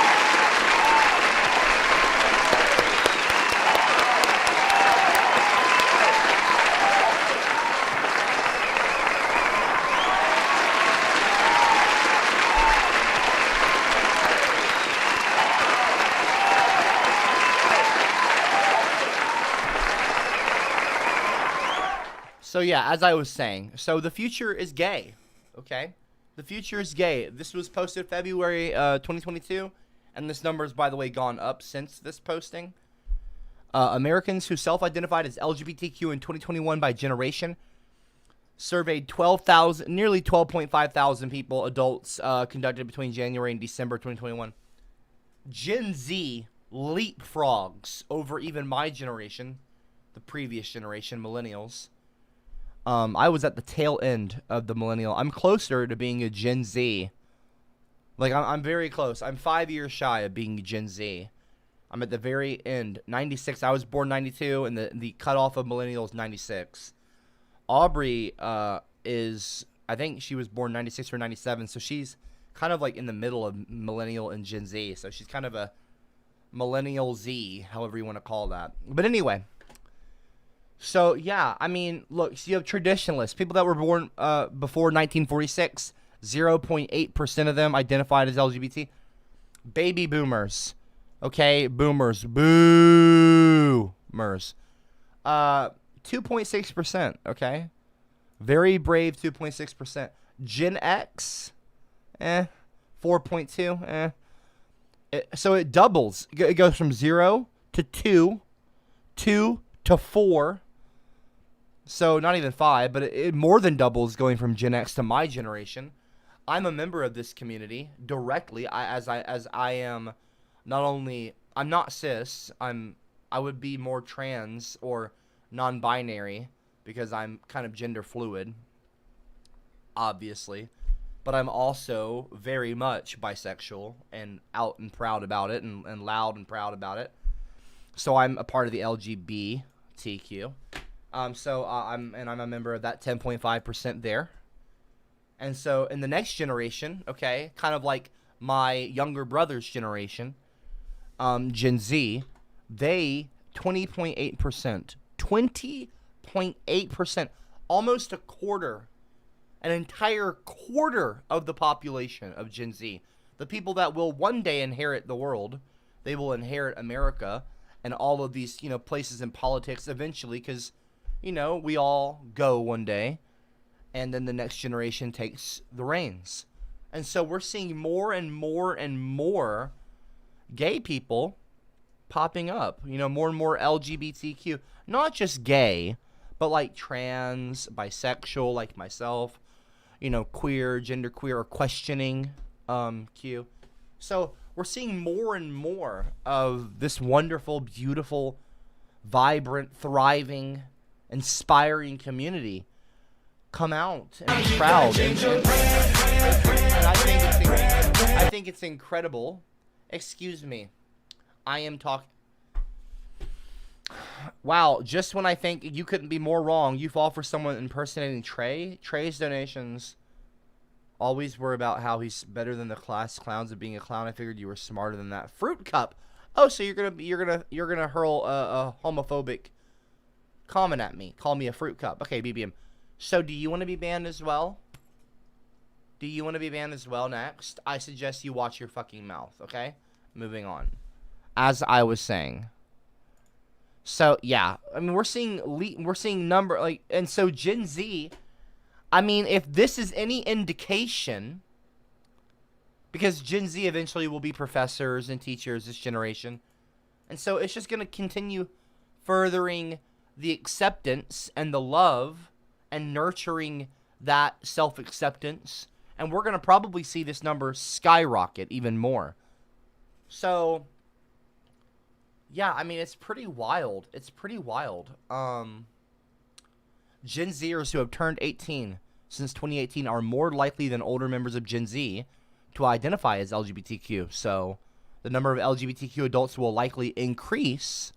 So yeah, as I was saying, so the future is gay, okay? The future is gay. This was posted February 2022, and this number has, by the way, gone up since this posting. Americans who self-identified as LGBTQ in 2021 by generation surveyed 12,000, nearly 12.5 thousand people, adults, conducted between January and December 2021. Gen Z leapfrogs over even my generation, the previous generation, millennials. I was at the tail end of the millennial. I'm closer to being a Gen Z. Like, I'm very close. I'm 5 years shy of being Gen Z. I'm at the very end. 96. I was born 92, and the cutoff of millennials 96. Aubrey is, I think she was born 96 or 97, so she's kind of like in the middle of millennial and Gen Z. So she's kind of a millennial Z, however you want to call that. But anyway. So, yeah, I mean, look, so you have traditionalists, people that were born before 1946, 0.8% of them identified as LGBT. Baby boomers, okay, boomers, boomers, 2.6%, okay, very brave 2.6%. Gen X, 4.2, so it doubles, it goes from 0 to 2, 2 to 4, so not even 5, but it more than doubles going from Gen X to my generation. I'm a member of this community directly. As I am, not only I'm not cis. I would be more trans or non-binary because I'm kind of gender fluid, obviously. But I'm also very much bisexual and out and proud about it, and loud and proud about it. So I'm a part of the LGBTQ. I'm a member of that 10.5% there. And so in the next generation, okay, kind of like my younger brother's generation, Gen Z, they 20.8%. 20.8%. Almost a quarter. An entire quarter of the population of Gen Z. The people that will one day inherit the world. They will inherit America and all of these, places in politics eventually, because we all go one day, and then the next generation takes the reins. And so we're seeing more and more and more gay people popping up. More and more LGBTQ. Not just gay, but like trans, bisexual, like myself. Queer, genderqueer, or questioning Q. So we're seeing more and more of this wonderful, beautiful, vibrant, thriving, inspiring community come out and be proud, and I think it's incredible. Excuse me, I am talking. Wow, just when I think you couldn't be more wrong, you fall for someone impersonating Trey. Trey's donations always were about how he's better than the class clowns of being a clown. I figured you were smarter than that. Fruit Cup. Oh, so you're gonna hurl a homophobic comment at me. Call me a fruit cup. Okay, BBM. So do you want to be banned as well? Do you want to be banned as well next? I suggest you watch your fucking mouth, okay? Moving on. As I was saying. So, yeah. I mean, we're seeing number, like, and so Gen Z, I mean, if this is any indication, because Gen Z eventually will be professors and teachers this generation, and so it's just going to continue furthering the acceptance and the love and nurturing that self-acceptance, and we're going to probably see this number skyrocket even more. So, yeah, I mean, it's pretty wild. It's pretty wild. Gen Zers who have turned 18 since 2018 are more likely than older members of Gen Z to identify as LGBTQ. So, the number of LGBTQ adults will likely increase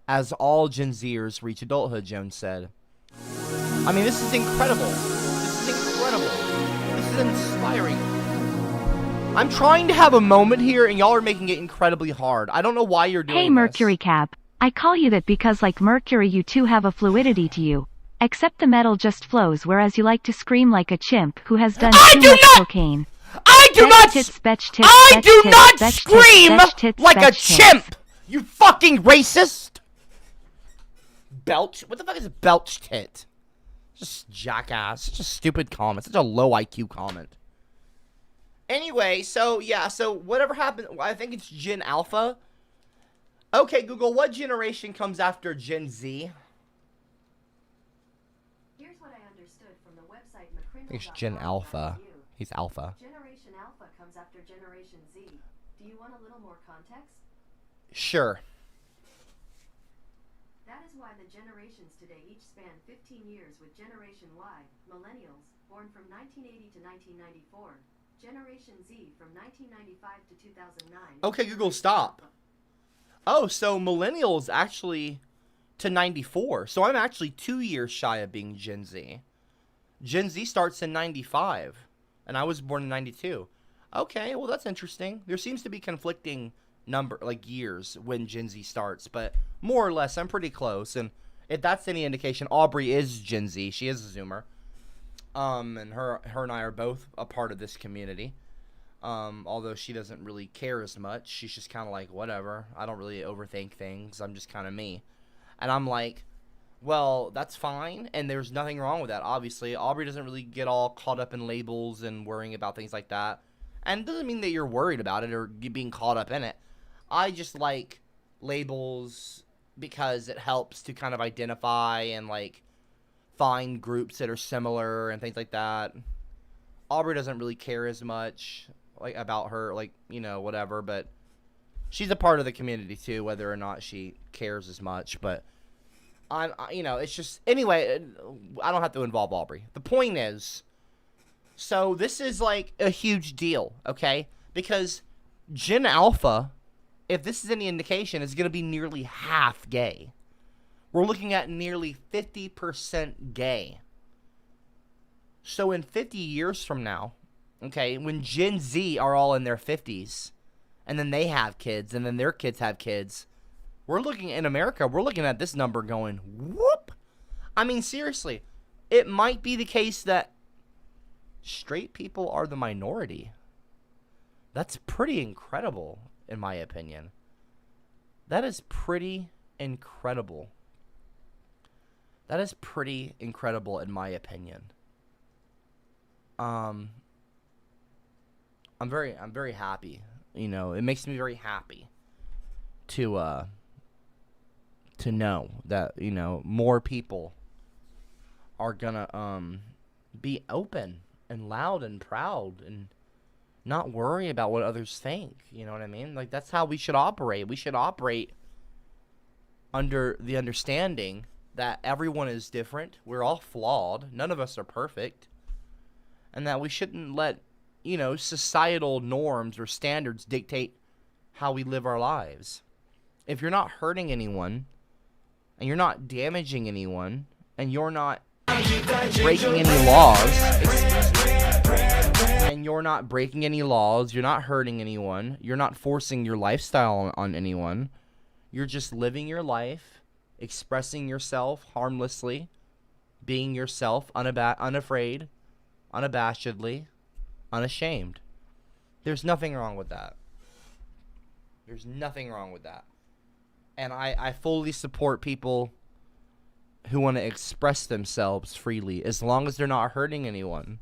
as all Gen Zers reach adulthood, Jones said. I mean, this is incredible. This is incredible. This is inspiring. I'm trying to have a moment here, and y'all are making it incredibly hard. I don't know why you're doing this. Hey, Mercury Cap. I call you that because like Mercury you too have a fluidity to you. Except the metal just flows, whereas you like to scream like a chimp who has done too much cocaine. I do not scream like a chimp! You fucking racist! Belch? What the fuck is belch tit? Such a jackass. Such a stupid comment. Such a low IQ comment. Anyway, so yeah, so whatever happened, I think it's Gen Alpha. Okay, Google, what generation comes after Gen Z? Here's what I understood from the website It's Gen Alpha. He's Alpha. Generation Alpha comes after Generation Z. Do you want a little more context? Sure. That is why the generations today each span 15 years, with Generation Y, millennials, born from 1980 to 1994. Generation Z from 1995 to 2009. Okay, Google, stop. Oh, so millennials actually to 94. So I'm actually 2 years shy of being Gen Z. Gen Z starts in 95, and I was born in 92. Okay, well, that's interesting. There seems to be conflicting years when Gen Z starts, but more or less, I'm pretty close. And if that's any indication, Aubrey is Gen Z. She is a Zoomer. And her and I are both a part of this community. Although she doesn't really care as much. She's just kind of like, whatever. I don't really overthink things. I'm just kind of me. And I'm like, well, that's fine. And there's nothing wrong with that, obviously. Aubrey doesn't really get all caught up in labels and worrying about things like that. And it doesn't mean that you're worried about it or being caught up in it. I just like labels because it helps to kind of identify and, like, find groups that are similar and things like that. Aubrey doesn't really care as much about her, whatever, but she's a part of the community too, whether or not she cares as much. But it's just, anyway, I don't have to involve Aubrey. The point is, so this is like a huge deal, okay? Because Gen Alpha, if this is any indication, is going to be nearly half gay. We're looking at nearly 50% gay. So in 50 years from now, okay, when Gen Z are all in their 50s, and then they have kids, and then their kids have kids, we're looking, in America, we're looking at this number going, whoop! I mean, seriously, it might be the case that straight people are the minority. That's pretty incredible, in my opinion. That is pretty incredible. That is pretty incredible, in my opinion. I'm very happy. It makes me very happy to know that, more people are gonna be open and loud and proud and not worry about what others think. You know what I mean? Like, that's how we should operate. We should operate under the understanding that everyone is different. We're all flawed. None of us are perfect. And that we shouldn't let, societal norms or standards dictate how we live our lives. If you're not hurting anyone, and you're not damaging anyone, and you're not breaking any laws, and you're not breaking any laws, you're not hurting anyone, you're not forcing your lifestyle on anyone, you're just living your life, expressing yourself harmlessly, being yourself, unafraid, unabashedly, unashamed. There's nothing wrong with that. There's nothing wrong with that. And I fully support people who want to express themselves freely, as long as they're not hurting anyone.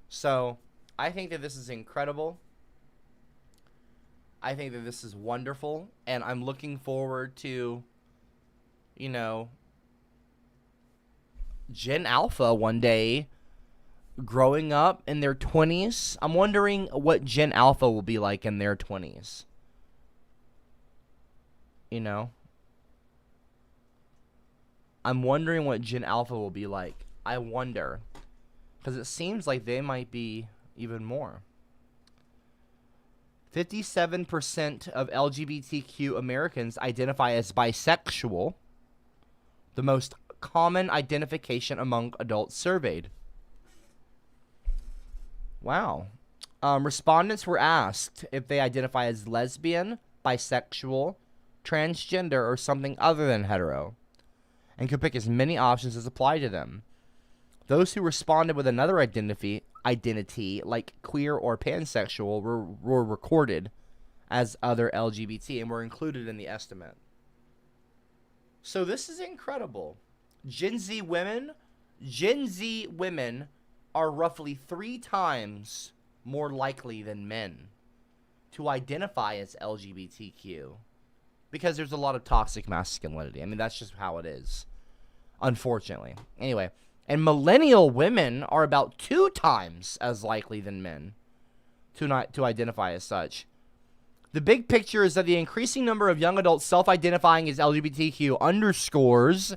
So, I think that this is incredible. I think that this is wonderful. And I'm looking forward to, Gen Alpha one day growing up in their 20s. I'm wondering what Gen Alpha will be like in their 20s. I'm wondering what Gen Alpha will be like. I wonder. Because it seems like they might be even more. 57% of LGBTQ Americans identify as bisexual, the most common identification among adults surveyed. Wow. Respondents were asked if they identify as lesbian, bisexual, transgender, or something other than hetero, and could pick as many options as apply to them. Those who responded with another identity like queer or pansexual were recorded as other LGBT and were included in the estimate. So this is incredible. Gen Z women, Gen Z women are roughly 3 times more likely than men to identify as LGBTQ because there's a lot of toxic masculinity. I mean, that's just how it is, unfortunately. Anyway, and millennial women are about 2 times as likely than men to identify as such. The big picture is that the increasing number of young adults self-identifying as LGBTQ underscores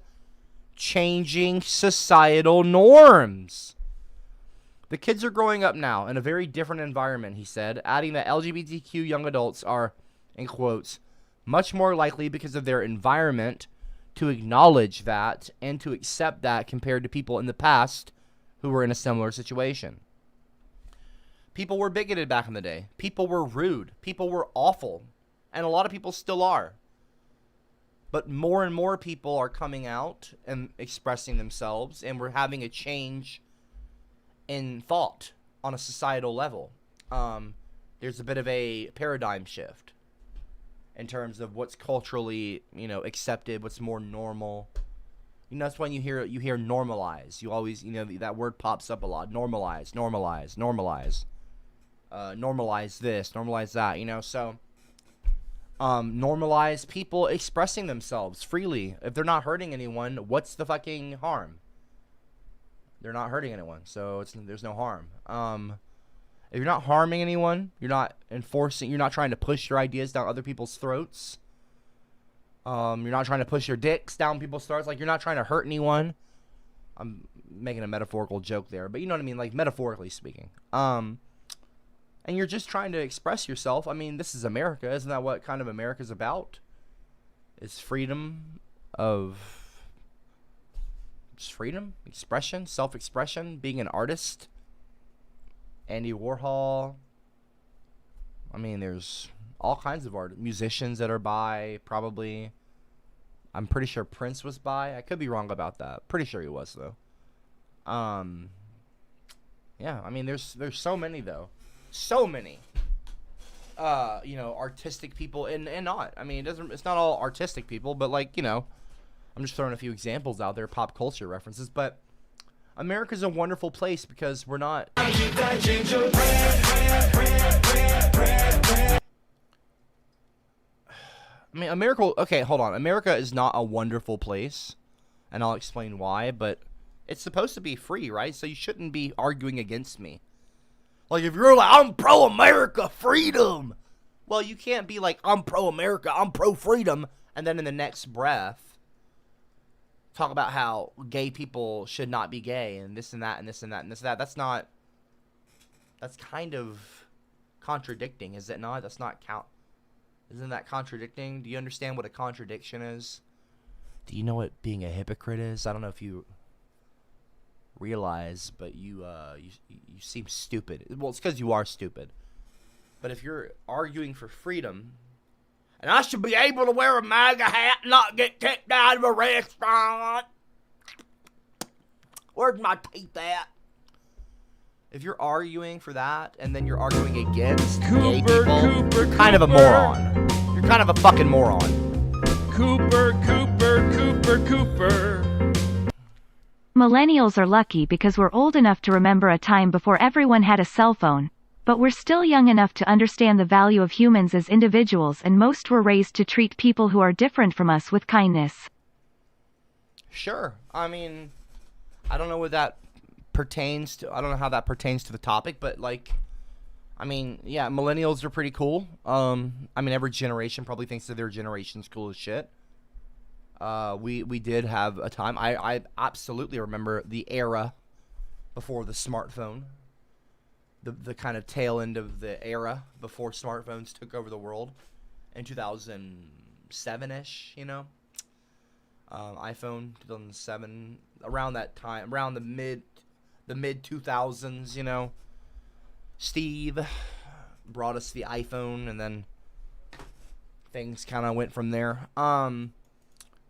changing societal norms. The kids are growing up now in a very different environment, he said, adding that LGBTQ young adults are, in quotes, much more likely because of their environment to acknowledge that and to accept that compared to people in the past who were in a similar situation. People were bigoted back in the day. People were rude. People were awful. And a lot of people still are. But more and more people are coming out and expressing themselves, and we're having a change in thought on a societal level. There's a bit of a paradigm shift in terms of what's culturally, accepted, what's more normal. That's when you hear normalize. You always, that word pops up a lot. Normalize, normalize, normalize. Normalize this, normalize that, so normalize people expressing themselves freely. If they're not hurting anyone, what's the fucking harm? They're not hurting anyone, so there's no harm. If you're not harming anyone, you're not trying to push your ideas down other people's throats. You're not trying to push your dicks down people's throats. Like, you're not trying to hurt anyone. I'm making a metaphorical joke there, but you know what I mean, like metaphorically speaking. And you're just trying to express yourself. I mean, this is America. Isn't that what kind of America's about? It's freedom of... just freedom, expression, self-expression, being an artist. Andy Warhol. I mean, there's all kinds of musicians that are bi, probably. I'm pretty sure Prince was bi. I could be wrong about that. Pretty sure he was, though. Yeah, I mean, there's so many, though. So many, artistic people and not. I mean, it's not all artistic people, but like, I'm just throwing a few examples out there, pop culture references. But America's a wonderful place because we're not. I mean, America. Okay, hold on. America is not a wonderful place, and I'll explain why. But it's supposed to be free, right? So you shouldn't be arguing against me. Like, if you're like, I'm pro-America, freedom. Well, you can't be like, I'm pro-America, I'm pro-freedom, and then in the next breath, talk about how gay people should not be gay, and this and that, and this and that, and this and that. That's kind of contradicting, is it not? Isn't that contradicting? Do you understand what a contradiction is? Do you know what being a hypocrite is? I don't know if you realize, but you seem stupid. Well, it's because you are stupid. But if you're arguing for freedom, and I should be able to wear a MAGA hat and not get kicked out of a restaurant. Where's my teeth at? If you're arguing for that, and then you're arguing against gay people, you're kind of a moron. You're kind of a fucking moron. Cooper. Millennials are lucky because we're old enough to remember a time before everyone had a cell phone, but we're still young enough to understand the value of humans as individuals, and most were raised to treat people who are different from us with kindness. Sure. I mean, I don't know what that pertains to. I don't know how that pertains to the topic, but like, I mean, yeah, millennials are pretty cool. I mean, every generation probably thinks that their generation's cool as shit. We did have a time. I absolutely remember the era before the smartphone. The kind of tail end of the era before smartphones took over the world in 2007-ish, iPhone 2007, around that time, around the mid 2000s, Steve brought us the iPhone, and then things kind of went from there.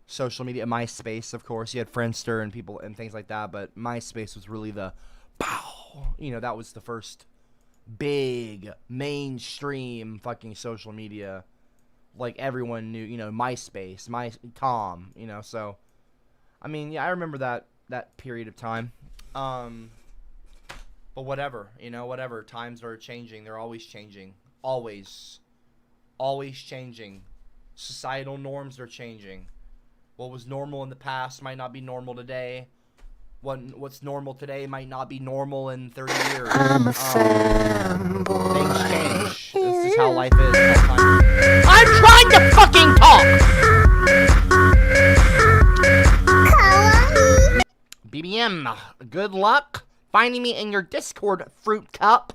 Social media, MySpace, of course. You had Friendster and people and things like that, but MySpace was really the pow. That was the first big mainstream fucking social media. Like, everyone knew, MySpace, Tom, so I mean, yeah, I remember that that period of time. But whatever, you know, whatever. Times are changing. They're always changing. Always changing. Societal norms are changing. What was normal in the past might not be normal today. What's normal today might not be normal in 30 years. I'm a fanboy. Things change. This is how life is. I'm trying to fucking talk! BBM, good luck finding me in your Discord, Fruit Cup.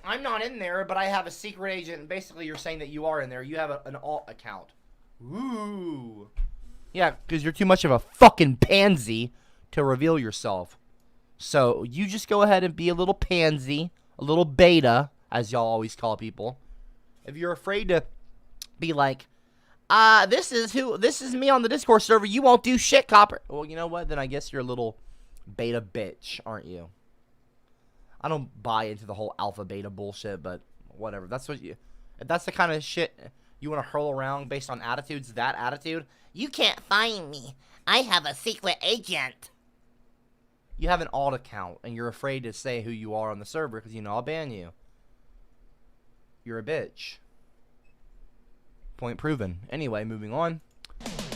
I'm not in there, but I have a secret agent. Basically, you're saying that you are in there. You have an alt account. Ooh. Yeah, because you're too much of a fucking pansy to reveal yourself. So, you just go ahead and be a little pansy, a little beta, as y'all always call people. If you're afraid to be like, this is me on the Discord server, you won't do shit, Copper. Well, you know what? Then I guess you're a little beta bitch, aren't you? I don't buy into the whole alpha beta bullshit, but whatever. That's what you, if that's the kind of shit you want to hurl around based on attitudes, that attitude, You can't find me. I have a secret agent. you have an alt account and you're afraid to say who you are on the server because you know I'll ban you. You're a bitch. Point proven. Anyway, moving on.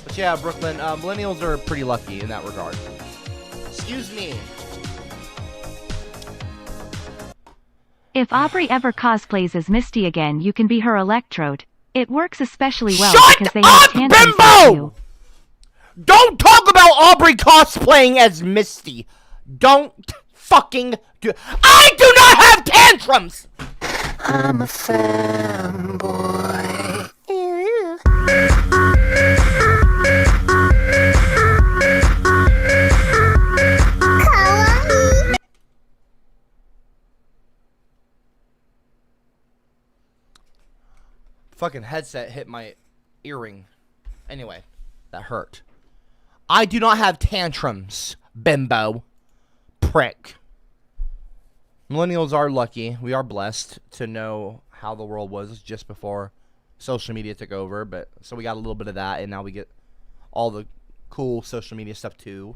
But yeah, Brooklyn, millennials are pretty lucky in that regard. Excuse me. If Aubrey ever cosplays as Misty again, you can be her Electrode. It works especially well because they have tantrums with you. Don't talk about Aubrey cosplaying as Misty. Don't fucking do. I do not have tantrums. I'm a fanboy. Fucking headset hit my earring. Anyway, that hurt. I do not have tantrums, bimbo. Prick. Millennials are lucky. We are blessed to know how the world was just before social media took over. But so we got a little bit of that, and now we get all the cool social media stuff too.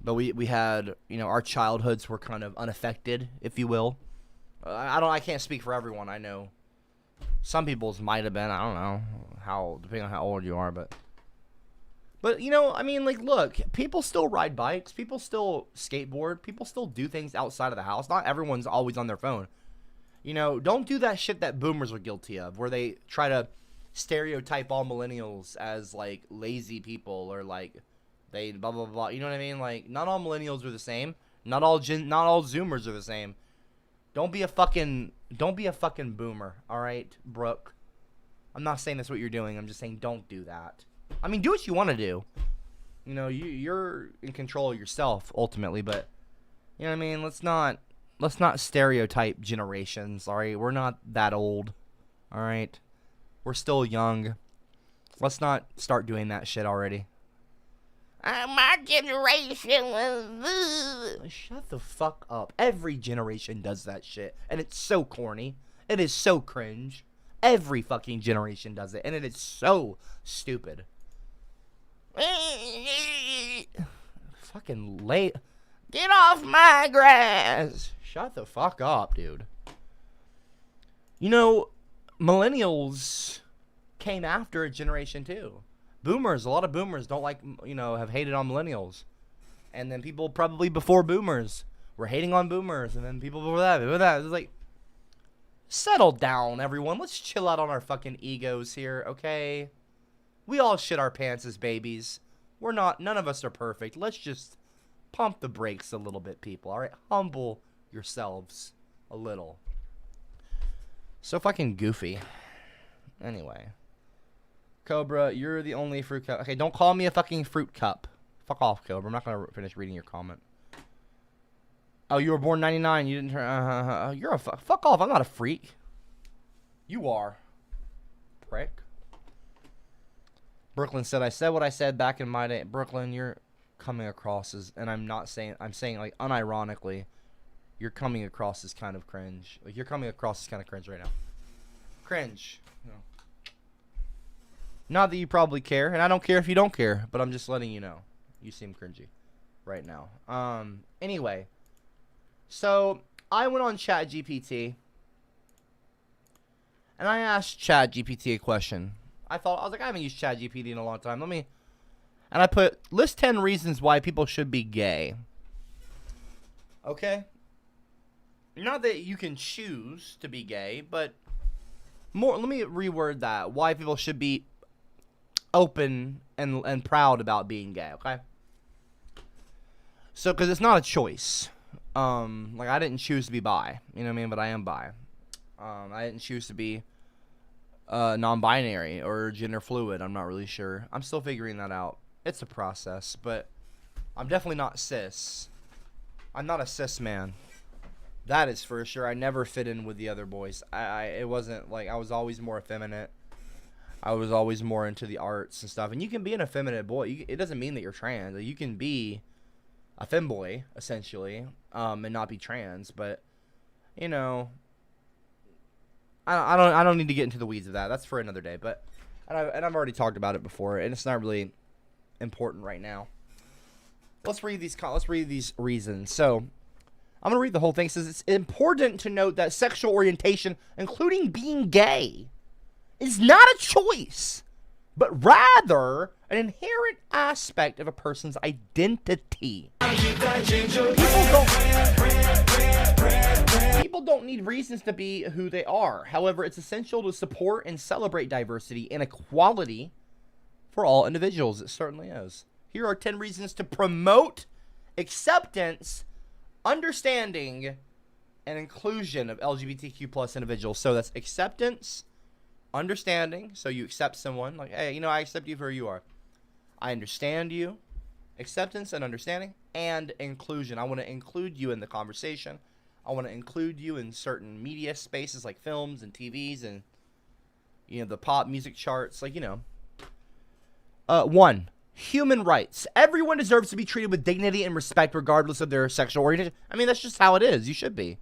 But we had, you know, our childhoods were kind of unaffected, if you will. I can't speak for everyone. I know some people's might have been. I don't know how, depending on how old you are, but you know, I mean, like, look, people still ride bikes, people still skateboard, people still do things outside of the house. Not everyone's always on their phone. You know, don't do that shit that boomers were guilty of, where they try to stereotype all millennials as like lazy people or like they blah blah blah. You know what I mean? Like, not all millennials are the same. Not all Zoomers are the same. Don't be a fucking boomer, all right, Brooke? I'm not saying that's what you're doing. I'm just saying don't do that. I mean, do what you want to do. You know, you're in control of yourself ultimately, but you know what I mean? Let's not stereotype generations, all right? We're not that old, all right? We're still young. Let's not start doing that shit already. My generation was... Shut the fuck up. Every generation does that shit, and it's so corny. It is so cringe. Every fucking generation does it, and it is so stupid. Fucking late. Get off my grass. Shut the fuck up, dude. You know, millennials came after a generation too. Boomers, a lot of boomers don't like, you know, have hated on millennials. And then people probably before boomers were hating on boomers. And then people before that. It's like, settle down, everyone. Let's chill out on our fucking egos here, okay? We all shit our pants as babies. None of us are perfect. Let's just pump the brakes a little bit, people, all right? Humble yourselves a little. So fucking goofy. Anyway. Cobra, you're the only fruit cup. Okay, don't call me a fucking fruit cup. Fuck off, Cobra. I'm not going to finish reading your comment. Oh, you were born 99. You didn't turn... you're a... Fuck off. I'm not a freak. You are. Prick. Brooklyn said, I said what I said back in my day. Brooklyn, you're coming across as... And I'm not saying... I'm saying, like, unironically, you're coming across as kind of cringe. Like, you're coming across as kind of cringe right now. Cringe. You know. Not that you probably care, and I don't care if you don't care, but I'm just letting you know. You seem cringy right now. Anyway. So, I went on ChatGPT. And I asked ChatGPT a question. I was like, I haven't used ChatGPT in a long time. And I put, list 10 reasons why people should be gay. Okay? Not that you can choose to be gay, but more, let me reword that. Why people should be open and proud about being gay, okay? So, because it's not a choice. Like, I didn't choose to be bi, you know what I mean? But I am bi. I didn't choose to be non-binary or gender fluid. I'm not really sure. I'm still figuring that out. It's a process, but I'm definitely not cis. I'm not a cis man. That is for sure. I never fit in with the other boys. It wasn't like, I was always more effeminate. I was always more into the arts and stuff. And you can be an effeminate boy. It doesn't mean that you're trans. You can be a femboy, essentially, and not be trans. But, you know, I don't need to get into the weeds of that. That's for another day. But and I've already talked about it before, and it's not really important right now. Let's read these reasons. So, I'm going to read the whole thing. It says, it's important to note that sexual orientation, including being gay, is not a choice, but rather an inherent aspect of a person's identity. People don't need reasons to be who they are. However, it's essential to support and celebrate diversity and equality for all individuals. It certainly is. Here are 10 reasons to promote acceptance, understanding, and inclusion of LGBTQ plus individuals. So that's acceptance, understanding. So you accept someone, like, hey, you know, I accept you for who you are. I understand you. Acceptance and understanding, and inclusion. I want to include you in the conversation. I want to include you in certain media spaces like films and TVs and, you know, the pop music charts, like, you know. 1. Human rights. Everyone deserves to be treated with dignity and respect regardless of their sexual orientation. I mean, that's just how it is. You should be.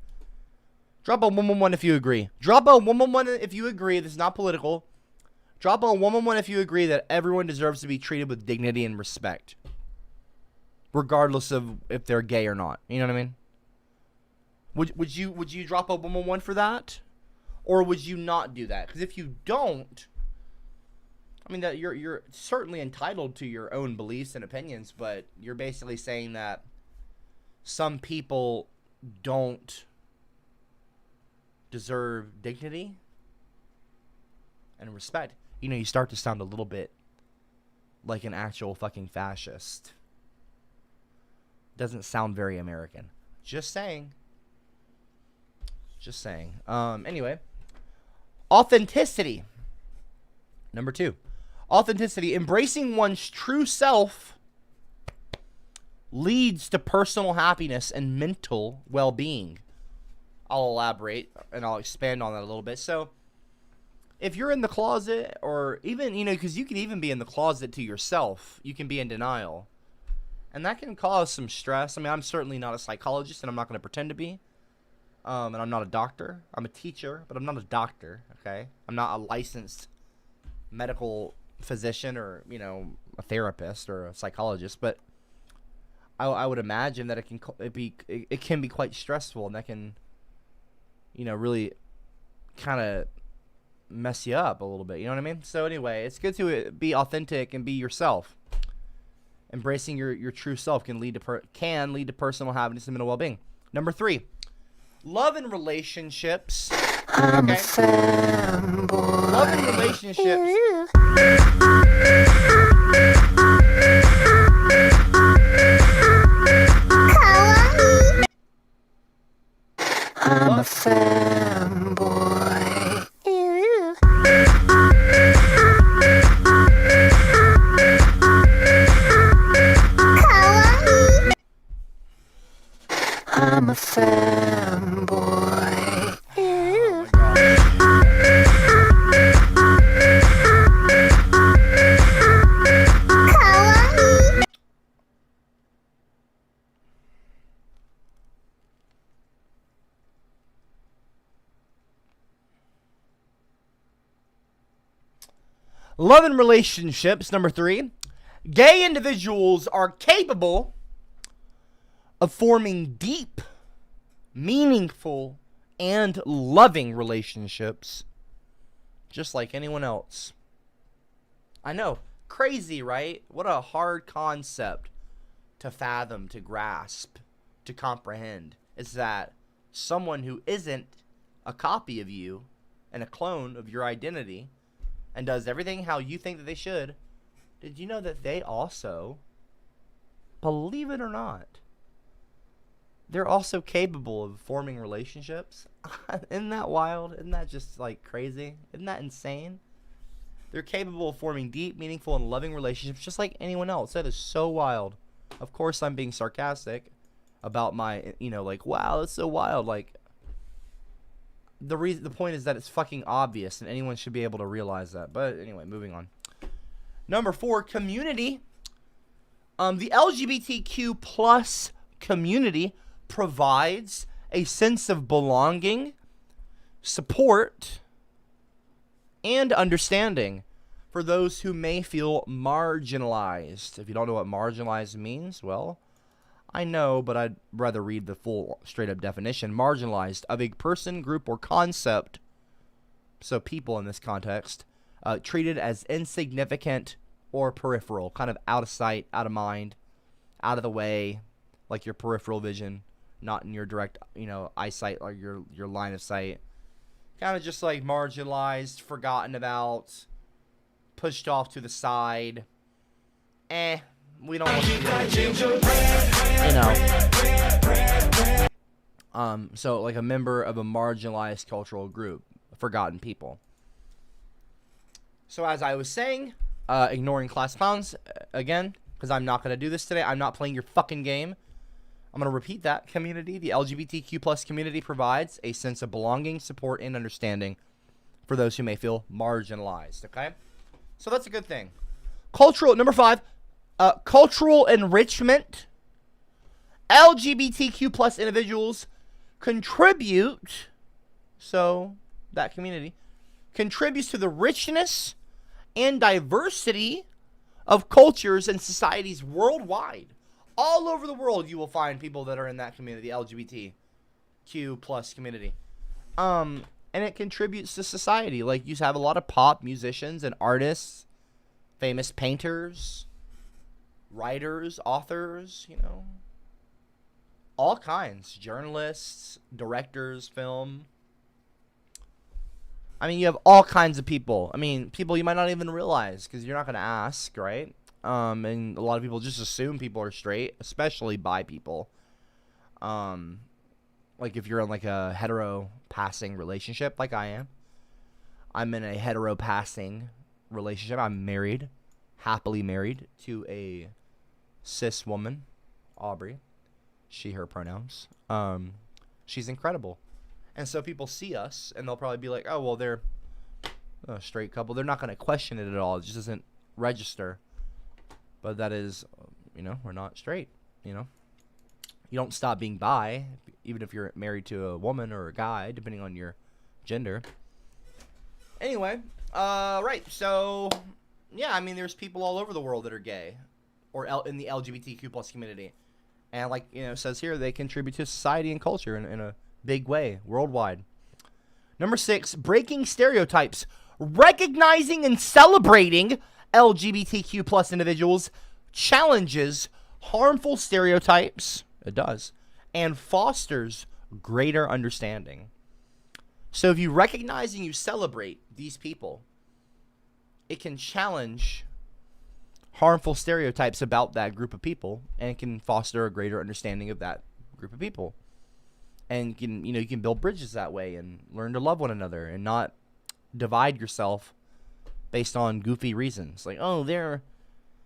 Drop a 111 if you agree. Drop a 111 if you agree. This is not political. Drop a 111 if you agree that everyone deserves to be treated with dignity and respect, regardless of if they're gay or not. You know what I mean? Would you drop a 111 for that, or would you not do that? Because if you don't, I mean, that you're certainly entitled to your own beliefs and opinions, but you're basically saying that some people don't deserve dignity and respect. You know, you start to sound a little bit like an actual fucking fascist. Doesn't sound very American. Just saying. Just saying. Anyway. Authenticity. Number 2. Authenticity. Embracing one's true self leads to personal happiness and mental well-being. I'll elaborate and I'll expand on that a little bit. So, if you're in the closet, or even, you know, because you can even be in the closet to yourself, you can be in denial. And that can cause some stress. I mean, I'm certainly not a psychologist, and I'm not going to pretend to be. And I'm not a doctor. I'm a teacher, but I'm not a doctor, okay? I'm not a licensed medical physician or, you know, a therapist or a psychologist. But I would imagine that it can be quite stressful, and that can, you know, really kind of mess you up a little bit. You know what I mean? So anyway, it's good to be authentic and be yourself. Embracing your true self can lead to personal happiness and mental well-being. Number 3, love and relationships. I'm a Okay. fanboy. Love and relationships. I'm a fanboy. I'm a fanboy. Oh my God. Love and relationships. Number 3. Gay individuals are capable of forming deep, meaningful, and loving relationships just like anyone else. I know, crazy, right? What a hard concept to fathom, to grasp, to comprehend, is that someone who isn't a copy of you and a clone of your identity and does everything how you think that they should, did you know that they also, believe it or not, they're also capable of forming relationships? Isn't that wild? Isn't that just like crazy? Isn't that insane? They're capable of forming deep, meaningful, and loving relationships just like anyone else. That is so wild. Of course, I'm being sarcastic about my, like, wow, that's so wild. Like, the point is that it's fucking obvious, and anyone should be able to realize that. But anyway, moving on. Number 4, community. The LGBTQ plus community provides a sense of belonging, support, and understanding for those who may feel marginalized. If you don't know what marginalized means, well, I know, but I'd rather read the full straight-up definition. Marginalized, of a person, group, or concept, so people in this context, treated as insignificant or peripheral, kind of out of sight, out of mind, out of the way, like your peripheral vision, not in your direct, eyesight or your line of sight. Kind of just like marginalized, forgotten about, pushed off to the side. We don't want to do that. So like a member of a marginalized cultural group, forgotten people. So as I was saying, ignoring class clowns again, because I'm not going to do this today. I'm not playing your fucking game. I'm going to repeat that. Community, the LGBTQ plus community provides a sense of belonging, support, and understanding for those who may feel marginalized, okay? So that's a good thing. Number 5, cultural enrichment. LGBTQ plus individuals contribute, so that community contributes to the richness and diversity of cultures and societies worldwide. All over the world, you will find people that are in that community, the LGBTQ plus community. And it contributes to society. Like, you have a lot of pop musicians and artists, famous painters, writers, authors, all kinds. Journalists, directors, film. I mean, you have all kinds of people. I mean, people you might not even realize because you're not going to ask, right? And a lot of people just assume people are straight, especially bi people. Like if you're in like a hetero passing relationship, like I am. I'm in a hetero passing relationship. I'm married, happily married to a cis woman, Aubrey. She, her pronouns. She's incredible. And so people see us and they'll probably be like, oh, well, they're a straight couple. They're not going to question it at all. It just doesn't register. But that is, we're not straight, You don't stop being bi, even if you're married to a woman or a guy, depending on your gender. Anyway, right, so, yeah, I mean, there's people all over the world that are gay, or in the LGBTQ plus community. And like, it says here, they contribute to society and culture in a big way, worldwide. Number 6, breaking stereotypes. Recognizing and celebrating LGBTQ plus individuals challenges harmful stereotypes, it does, and fosters greater understanding. So if you recognize and you celebrate these people, it can challenge harmful stereotypes about that group of people, and it can foster a greater understanding of that group of people. And you can build bridges that way and learn to love one another and not divide yourself based on goofy reasons. Like, oh, they're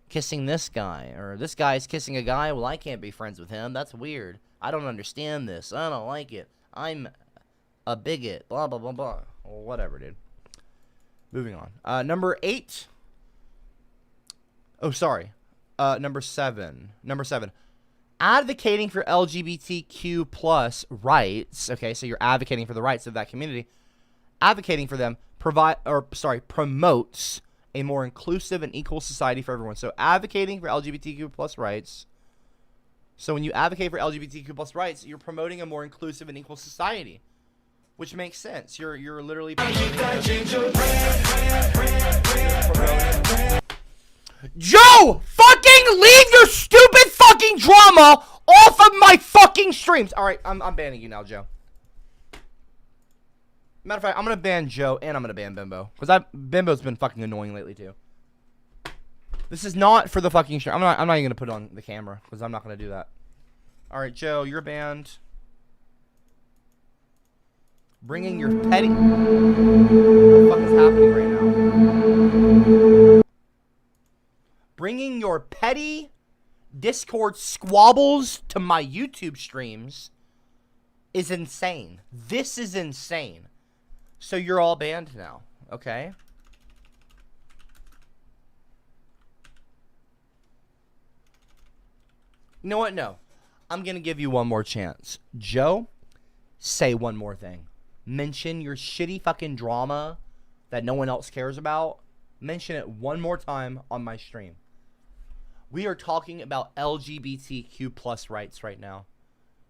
kissing this guy, or this guy's kissing a guy. Well, I can't be friends with him. That's weird. I don't understand this. I don't like it. I'm a bigot. Blah, blah, blah, blah. Well, whatever, dude. Moving on. Number 8. Oh, sorry. Number 7. Advocating for LGBTQ plus rights. Okay, so you're advocating for the rights of that community. Advocating for them promotes a more inclusive and equal society for everyone. So advocating for LGBTQ plus rights. So when you advocate for LGBTQ plus rights, you're promoting a more inclusive and equal society, which makes sense. You're literally Joe, fucking leave your stupid fucking drama off of my fucking streams. All right, I'm banning you now, Joe. Matter of fact, I'm gonna ban Joe and I'm gonna ban Bimbo because Bimbo's been fucking annoying lately too. This is not for the fucking stream. I'm not even gonna put it on the camera because I'm not gonna do that. All right, Joe, you're banned. Bringing your petty. What the fuck is happening right now? Bringing your petty Discord squabbles to my YouTube streams is insane. This is insane. So you're all banned now, okay? You know what? No. I'm going to give you one more chance. Joe, say one more thing. Mention your shitty fucking drama that no one else cares about. Mention it one more time on my stream. We are talking about LGBTQ plus rights right now.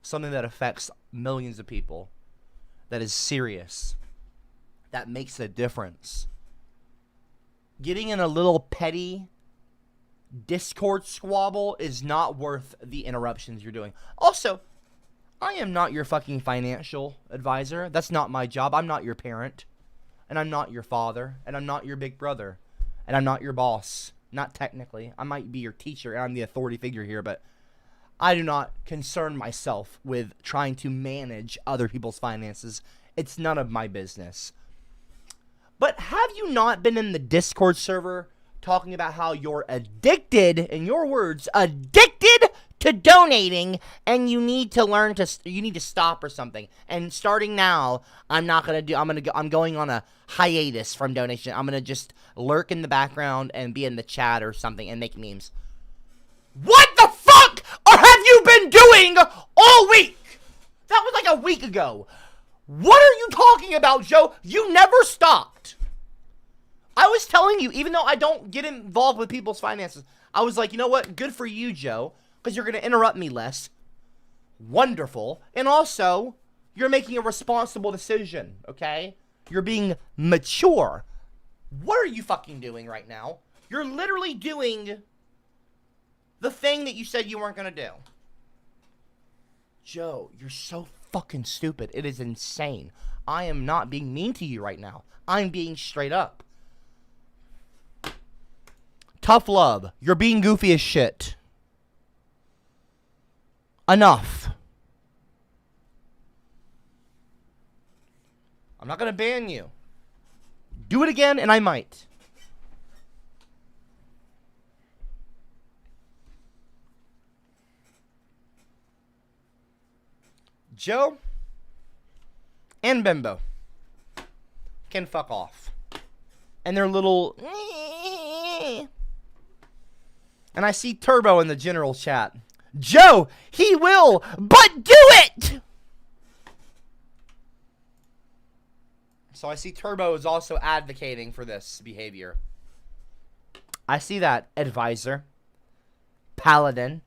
Something that affects millions of people. That is serious. That makes a difference. Getting in a little petty Discord squabble is not worth the interruptions you're doing. Also, I am not your fucking financial advisor. That's not my job. I'm not your parent. And I'm not your father. And I'm not your big brother. And I'm not your boss. Not technically. I might be your teacher and I'm the authority figure here, but I do not concern myself with trying to manage other people's finances. It's none of my business. But have you not been in the Discord server talking about how you're addicted, in your words, addicted to donating, and you need to learn to, you need to stop or something. And starting now, I'm going on a hiatus from donation. I'm going to just lurk in the background and be in the chat or something and make memes. What the fuck have you been doing all week? That was like a week ago. What are you talking about, Joe? You never stopped. I was telling you, even though I don't get involved with people's finances, I was like, you know what? Good for you, Joe, because you're going to interrupt me less. Wonderful. And also, you're making a responsible decision, okay? You're being mature. What are you fucking doing right now? You're literally doing the thing that you said you weren't going to do. Joe, you're so fucking stupid. It is insane. I am not being mean to you right now. I'm being straight up. Tough love. You're being goofy as shit. Enough. I'm not going to ban you. Do it again and I might. Joe and Bimbo can fuck off. And their little... And I see Turbo in the general chat. Joe, he will, but do it! So I see Turbo is also advocating for this behavior. I see that, advisor. Paladin.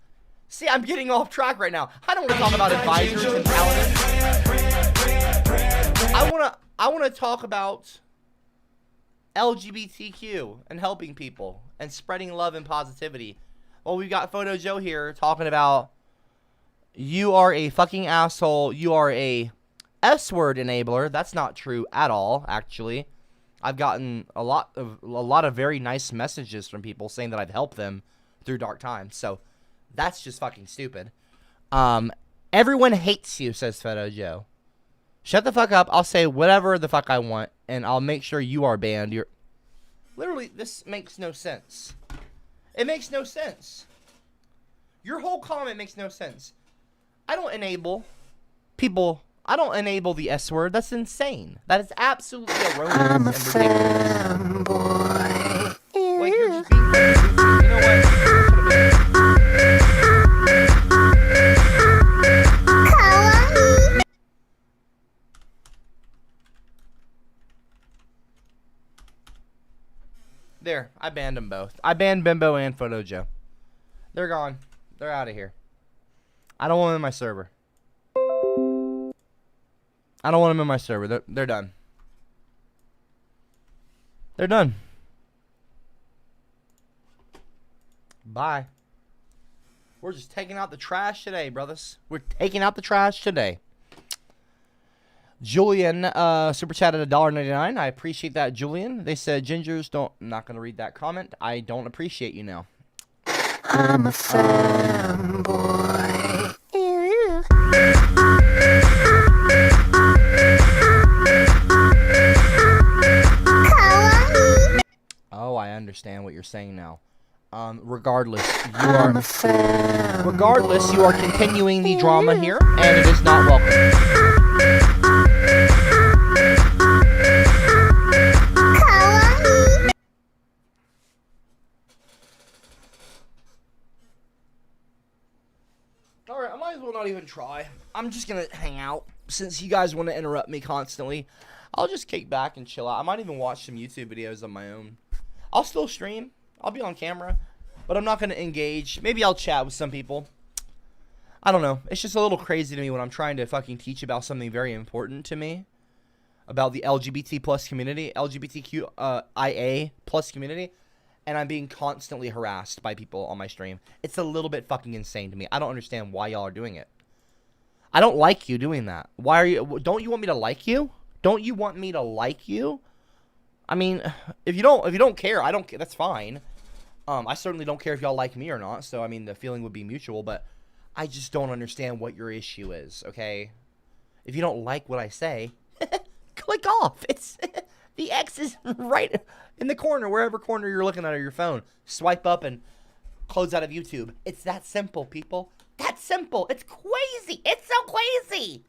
See, I'm getting off track right now. I don't want to talk about advisors and paladins. I want to talk about LGBTQ and helping people and spreading love and positivity. Well, we've got Photo Joe here talking about you are a fucking asshole. You are a S-word enabler. That's not true at all, actually. I've gotten a lot of very nice messages from people saying that I've helped them through dark times. So that's just fucking stupid. Everyone hates you, says Photo Joe. Shut the fuck up. I'll say whatever the fuck I want, and I'll make sure you are banned. You're literally, this makes no sense. It makes no sense. Your whole comment makes no sense. I don't enable people. I don't enable the S word. That's insane. That is absolutely erroneous. I'm a fanboy. Like, you're just being, you know what? There, I banned them both. I banned Bimbo and Photo Joe. They're gone. They're out of here. I don't want them in my server. I don't want them in my server. They're done. They're done. Bye. We're just taking out the trash today, brothers. We're taking out the trash today. Julian super chatted $1.99. I appreciate that, Julian. They said gingers don't. I'm not gonna read that comment. I don't appreciate you now. I'm a fanboy. Oh, I understand what you're saying now. Regardless, you are continuing the drama here, and it is not welcome. Alright, I might as well not even try. I'm just gonna hang out. Since you guys want to interrupt me constantly, I'll just kick back and chill out. I might even watch some YouTube videos on my own. I'll still stream. I'll be on camera. But I'm not going to engage. Maybe I'll chat with some people. I don't know. It's just a little crazy to me when I'm trying to fucking teach about something very important to me. About the LGBT plus community. LGBTQIA plus community. And I'm being constantly harassed by people on my stream. It's a little bit fucking insane to me. I don't understand why y'all are doing it. I don't like you doing that. Why are you... Don't you want me to like you? Don't you want me to like you? I mean, if you don't care, I don't care. That's fine. I certainly don't care if y'all like me or not. So, I mean, the feeling would be mutual. But I just don't understand what your issue is, okay? If you don't like what I say, click off. It's the X is right in the corner, wherever corner you're looking at your phone. Swipe up and close out of YouTube. It's that simple, people. That's simple. It's crazy. It's so crazy.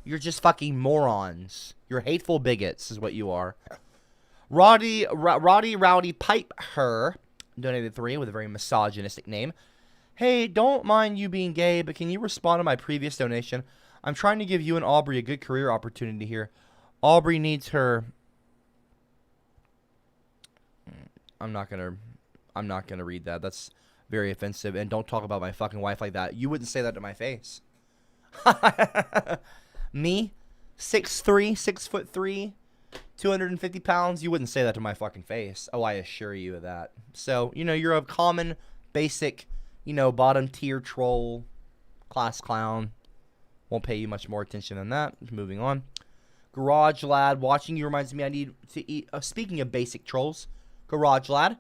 You're just fucking morons. You're hateful bigots is what you are. Rowdy Pipe Her donated 3 with a very misogynistic name. Hey, don't mind you being gay, but can you respond to my previous donation? I'm trying to give you and Aubrey a good career opportunity here. Aubrey needs her... I'm not gonna read that. That's very offensive. And don't talk about my fucking wife like that. You wouldn't say that to my face. Me? 6'3", 6'3", 250 pounds. You wouldn't say that to my fucking face. Oh, I assure you of that. So, you know, you're a common, basic, you know, bottom tier troll, class clown. Won't pay you much more attention than that. Moving on. Garage Lad, watching you reminds me I need to eat. Speaking of basic trolls, Garage Lad,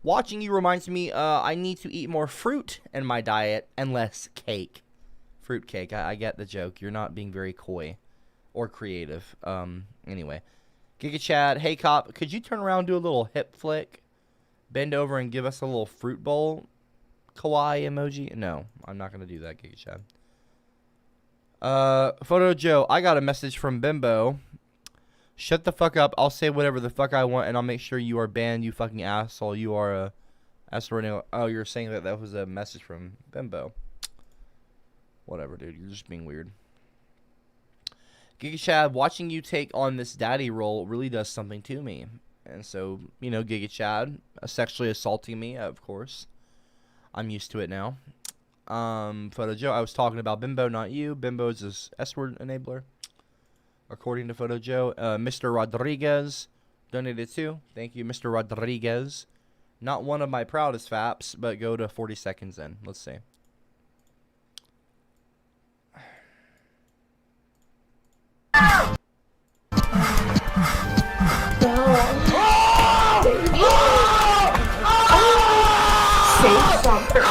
watching you reminds me I need to eat more fruit in my diet and less cake. Fruit cake. I get the joke. You're not being very coy or creative. Anyway. Giga Chad, hey cop, could you turn around and do a little hip flick? Bend over and give us a little fruit bowl kawaii emoji? No, I'm not going to do that, Giga Chad. Photo Joe, I got a message from Bimbo. Shut the fuck up. I'll say whatever the fuck I want, and I'll make sure you are banned, you fucking asshole. You are a... Oh, you're saying that that was a message from Bimbo. Whatever, dude. You're just being weird. Giga Chad, watching you take on this daddy role really does something to me. And so, you know, Giga Chad, sexually assaulting me, of course. I'm used to it now. Photo Joe, I was talking about Bimbo, not you. Bimbo is this S-word enabler, according to Photo Joe. Mr. Rodriguez donated 2. Thank you, Mr. Rodriguez. Not one of my proudest faps, but go to 40 seconds in. Let's see. Say something.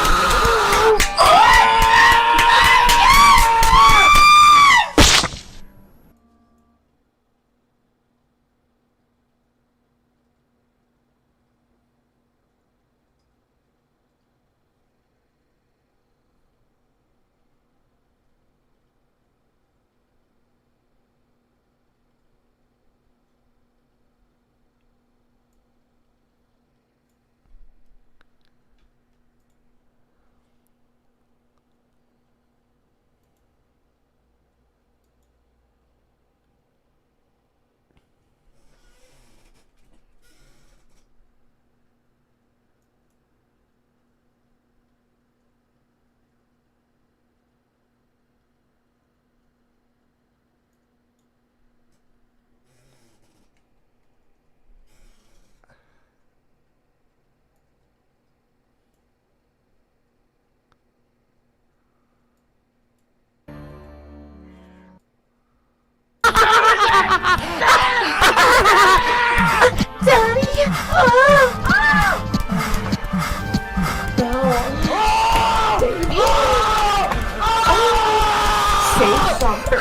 Say something.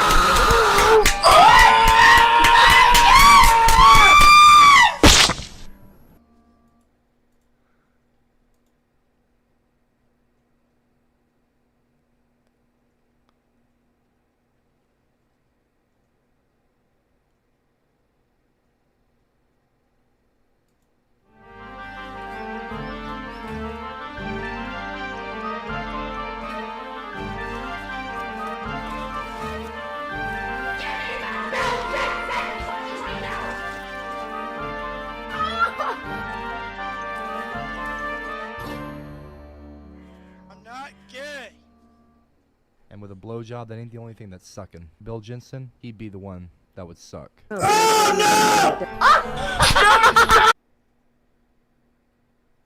And with a blowjob, that ain't the only thing that's sucking. Bill Jensen, he'd be the one that would suck.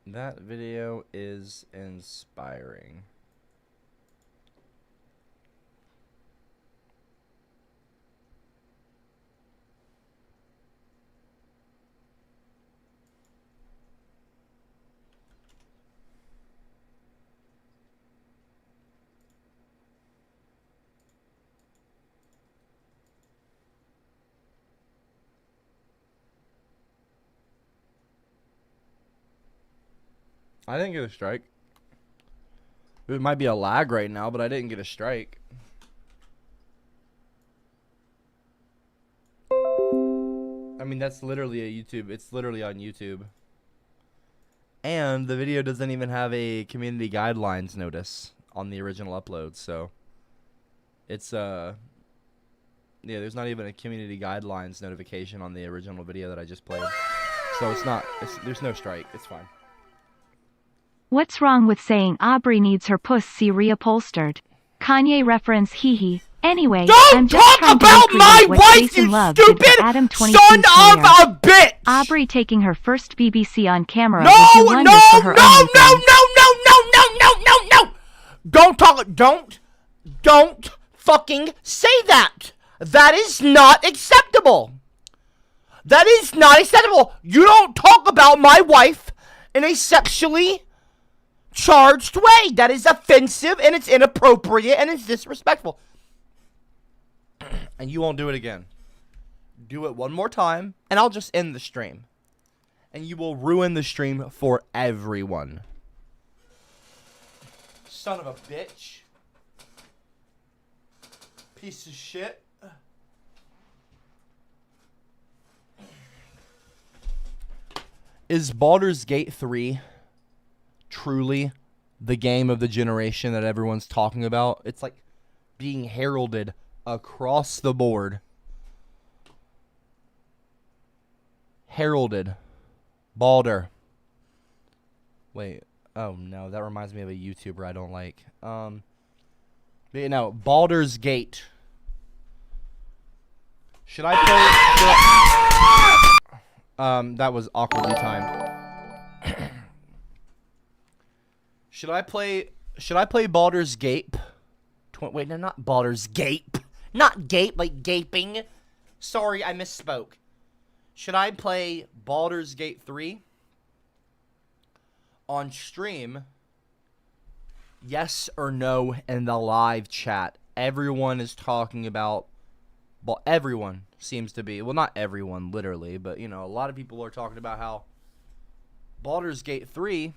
That video is inspiring. I didn't get a strike. It might be a lag right now, but I didn't get a strike. I mean, that's literally a YouTube. It's literally on YouTube. And the video doesn't even have a community guidelines notice on the original upload, so it's yeah, there's not even a community guidelines notification on the original video that I just played. So there's no strike. It's fine. What's wrong with saying Aubrey needs her pussy reupholstered? Kanye reference hee hee. Anyway, I'm just talk trying to about my recreate what wife, Jason you Love did for stupid Adam 22 son of a bitch! Aubrey taking her first BBC on camera No, will do no, wonders no, for her no, no, no, OnlyFans. no! Don't fucking say that! That is not acceptable! That is not acceptable! You don't talk about my wife in a sexually charged way. That is offensive, and it's inappropriate, and it's disrespectful. And you won't do it again. Do it one more time, and I'll just end the stream. And you will ruin the stream for everyone. Son of a bitch. Piece of shit. Is Baldur's Gate 3 truly the game of the generation that everyone's talking about? It's like being heralded across the board. Heralded. Baldur. Wait. Oh no, that reminds me of a YouTuber I don't like. But you know, Baldur's Gate. Should I play? That was awkwardly timed. Should I play Baldur's Gate? Wait, no, not Baldur's Gate. Not gape, like gaping. Sorry, I misspoke. Should I play Baldur's Gate 3 on stream? Yes or no in the live chat. Everyone is talking about... Well, everyone seems to be... Well, not everyone, literally, but, you know, a lot of people are talking about how Baldur's Gate 3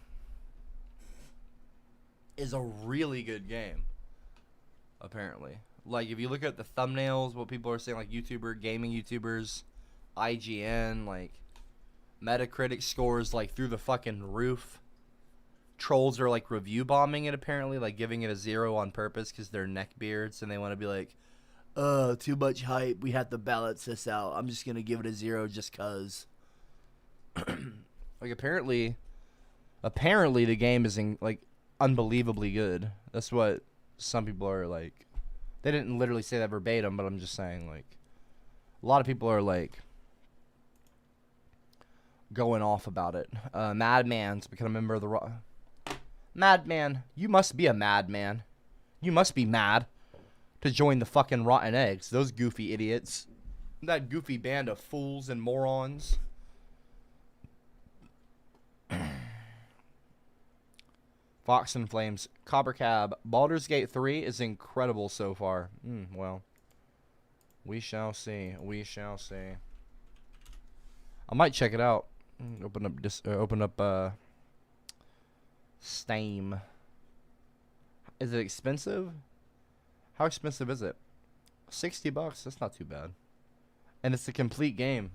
is a really good game, apparently. Like, if you look at the thumbnails, what people are saying, like gaming YouTubers, IGN, like, Metacritic scores, like, through the fucking roof. Trolls are, like, review bombing it, apparently, like, giving it a 0 on purpose because they're neckbeards, and they want to be like, too much hype, we have to balance this out. I'm just gonna give it a 0 just cause. Like, apparently the game is, like, unbelievably good. That's what some people are, like... They didn't literally say that verbatim, but I'm just saying, like... A lot of people are, like... going off about it. Madman's become a member of the... Madman, you must be a madman. You must be mad to join the fucking Rotten Eggs. Those goofy idiots. That goofy band of fools and morons. Fox and Flames. Copper Cab. Baldur's Gate 3 is incredible so far. Well, we shall see. We shall see. I might check it out. Open up Steam. Is it expensive? How expensive is it? $60. That's not too bad. And it's a complete game.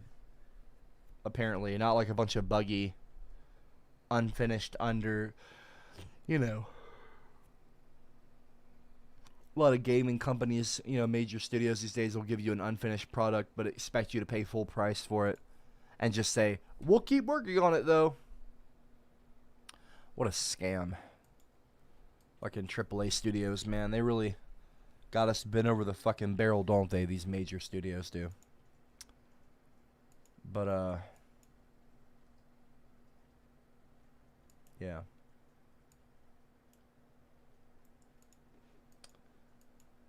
Apparently, not like a bunch of buggy, unfinished you know. A lot of gaming companies, you know, major studios these days will give you an unfinished product, but expect you to pay full price for it. And just say, we'll keep working on it, though. What a scam. Fucking AAA studios, man. They really got us bent over the fucking barrel, don't they? These major studios do. But, yeah.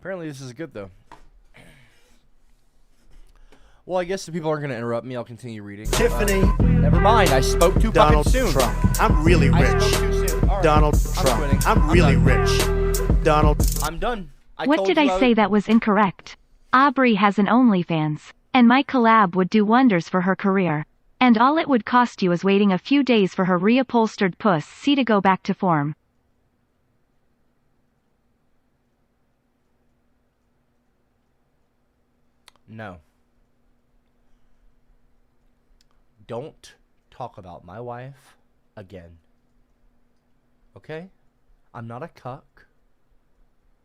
Apparently this is good, though. Well, I guess the people aren't going to interrupt me. I'll continue reading. Tiffany. Never mind. I spoke too Donald fucking soon. Trump. I'm really rich. I spoke too soon. All right. Donald Trump. I'm really rich. Donald. I'm done. What did I say that was incorrect? Aubrey has an OnlyFans, and my collab would do wonders for her career. And all it would cost you is waiting a few days for her reupholstered pussy to go back to form. No. Don't talk about my wife again. Okay? I'm not a cuck.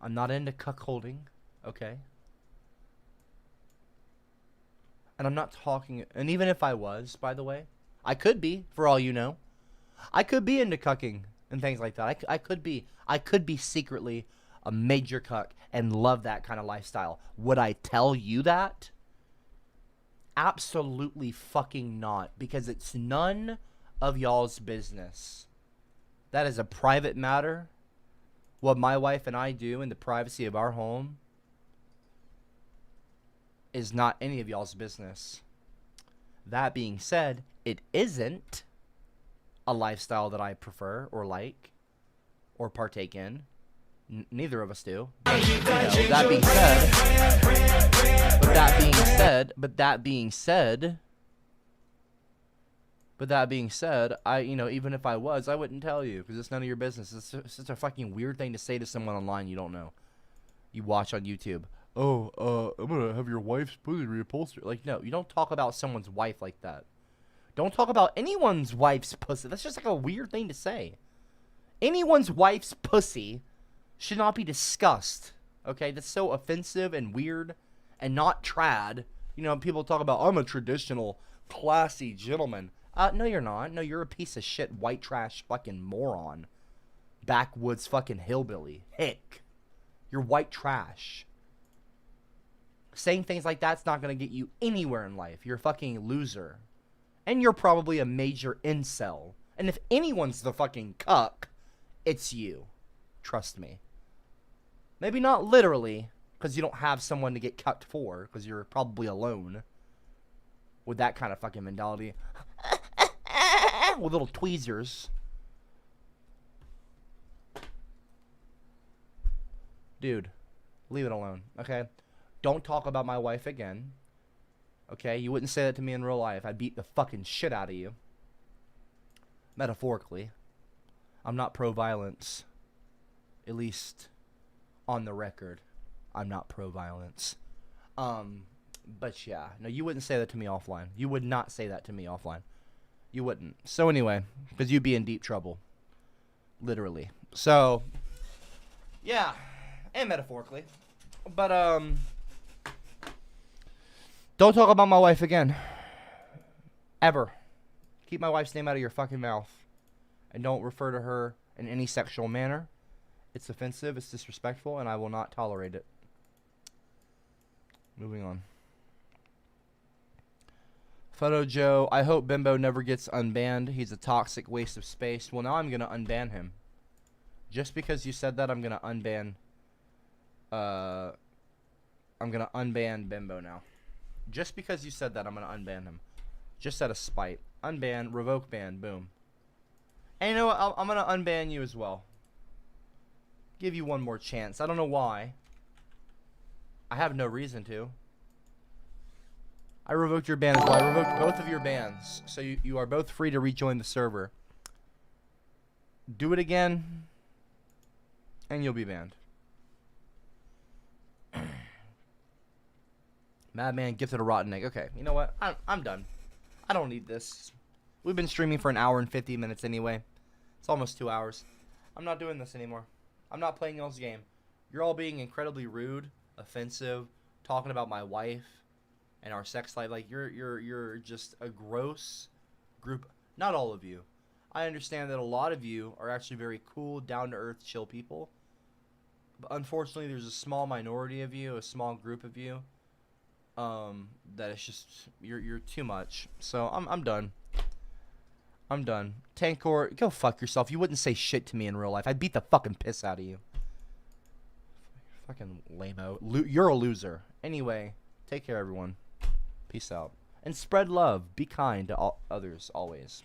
I'm not into cuckolding. Okay? And I'm not talking... And even if I was, by the way, I could be, for all you know. I could be into cucking and things like that. I could be. I could be secretly a major cuck and love that kind of lifestyle. Would I tell you that? Absolutely fucking not, because it's none of y'all's business. That is a private matter. What my wife and I do in the privacy of our home is not any of y'all's business. That being said, it isn't a lifestyle that I prefer or like or partake in. Neither of us do. But, you know, that being said, I, you know, even if I was, I wouldn't tell you, because it's none of your business. It's such a fucking weird thing to say to someone online you don't know. You watch on YouTube. Oh, I'm gonna have your wife's pussy reupholstered. Like, no, you don't talk about someone's wife like that. Don't talk about anyone's wife's pussy. That's just like a weird thing to say. Anyone's wife's pussy should not be discussed. Okay, that's so offensive and weird and not trad. You know, people talk about, I'm a traditional, classy gentleman. No, you're not. No, you're a piece of shit, white trash fucking moron. Backwoods fucking hillbilly. Hick. You're white trash. Saying things like that's not going to get you anywhere in life. You're a fucking loser. And you're probably a major incel. And if anyone's the fucking cuck, it's you. Trust me. Maybe not literally, because you don't have someone to get cucked for, because you're probably alone. With that kind of fucking mentality. With little tweezers. Dude, leave it alone, okay? Don't talk about my wife again. Okay? You wouldn't say that to me in real life. I'd beat the fucking shit out of you. Metaphorically. I'm not pro-violence. At least on the record. I'm not pro-violence. But yeah. No, you wouldn't say that to me offline. You would not say that to me offline. You wouldn't. So anyway, because you'd be in deep trouble. Literally. So, yeah. And metaphorically. But, don't talk about my wife again. Ever. Keep my wife's name out of your fucking mouth. And don't refer to her in any sexual manner. It's offensive, it's disrespectful, and I will not tolerate it. Moving on. Photo Joe, I hope Bimbo never gets unbanned. He's a toxic waste of space. Well, now I'm going to unban him. Just because you said that, I'm going to unban... I'm going to unban Bimbo now. Just because you said that, I'm gonna unban him. Just out of spite. Unban, revoke ban, boom. And you know what? I'm gonna unban you as well. Give you one more chance. I don't know why. I have no reason to. I revoked your ban as well. I revoked both of your bans. So you are both free to rejoin the server. Do it again, and you'll be banned. Madman gifted a rotten egg. Okay, you know what? I'm done. I don't need this. We've been streaming for an hour and 50 minutes anyway. It's almost 2 hours. I'm not doing this anymore. I'm not playing y'all's game. You're all being incredibly rude, offensive, talking about my wife and our sex life. Like you're just a gross group. Not all of you. I understand that a lot of you are actually very cool, down-to-earth, chill people. But unfortunately, there's a small minority of you, a small group of you, that it's just you're too much. So I'm done. I'm done. Tankor, go fuck yourself. You wouldn't say shit to me in real life. I'd beat the fucking piss out of you. Fucking lame-o. You're a loser. Anyway, take care, everyone. Peace out. And spread love. Be kind to all others always.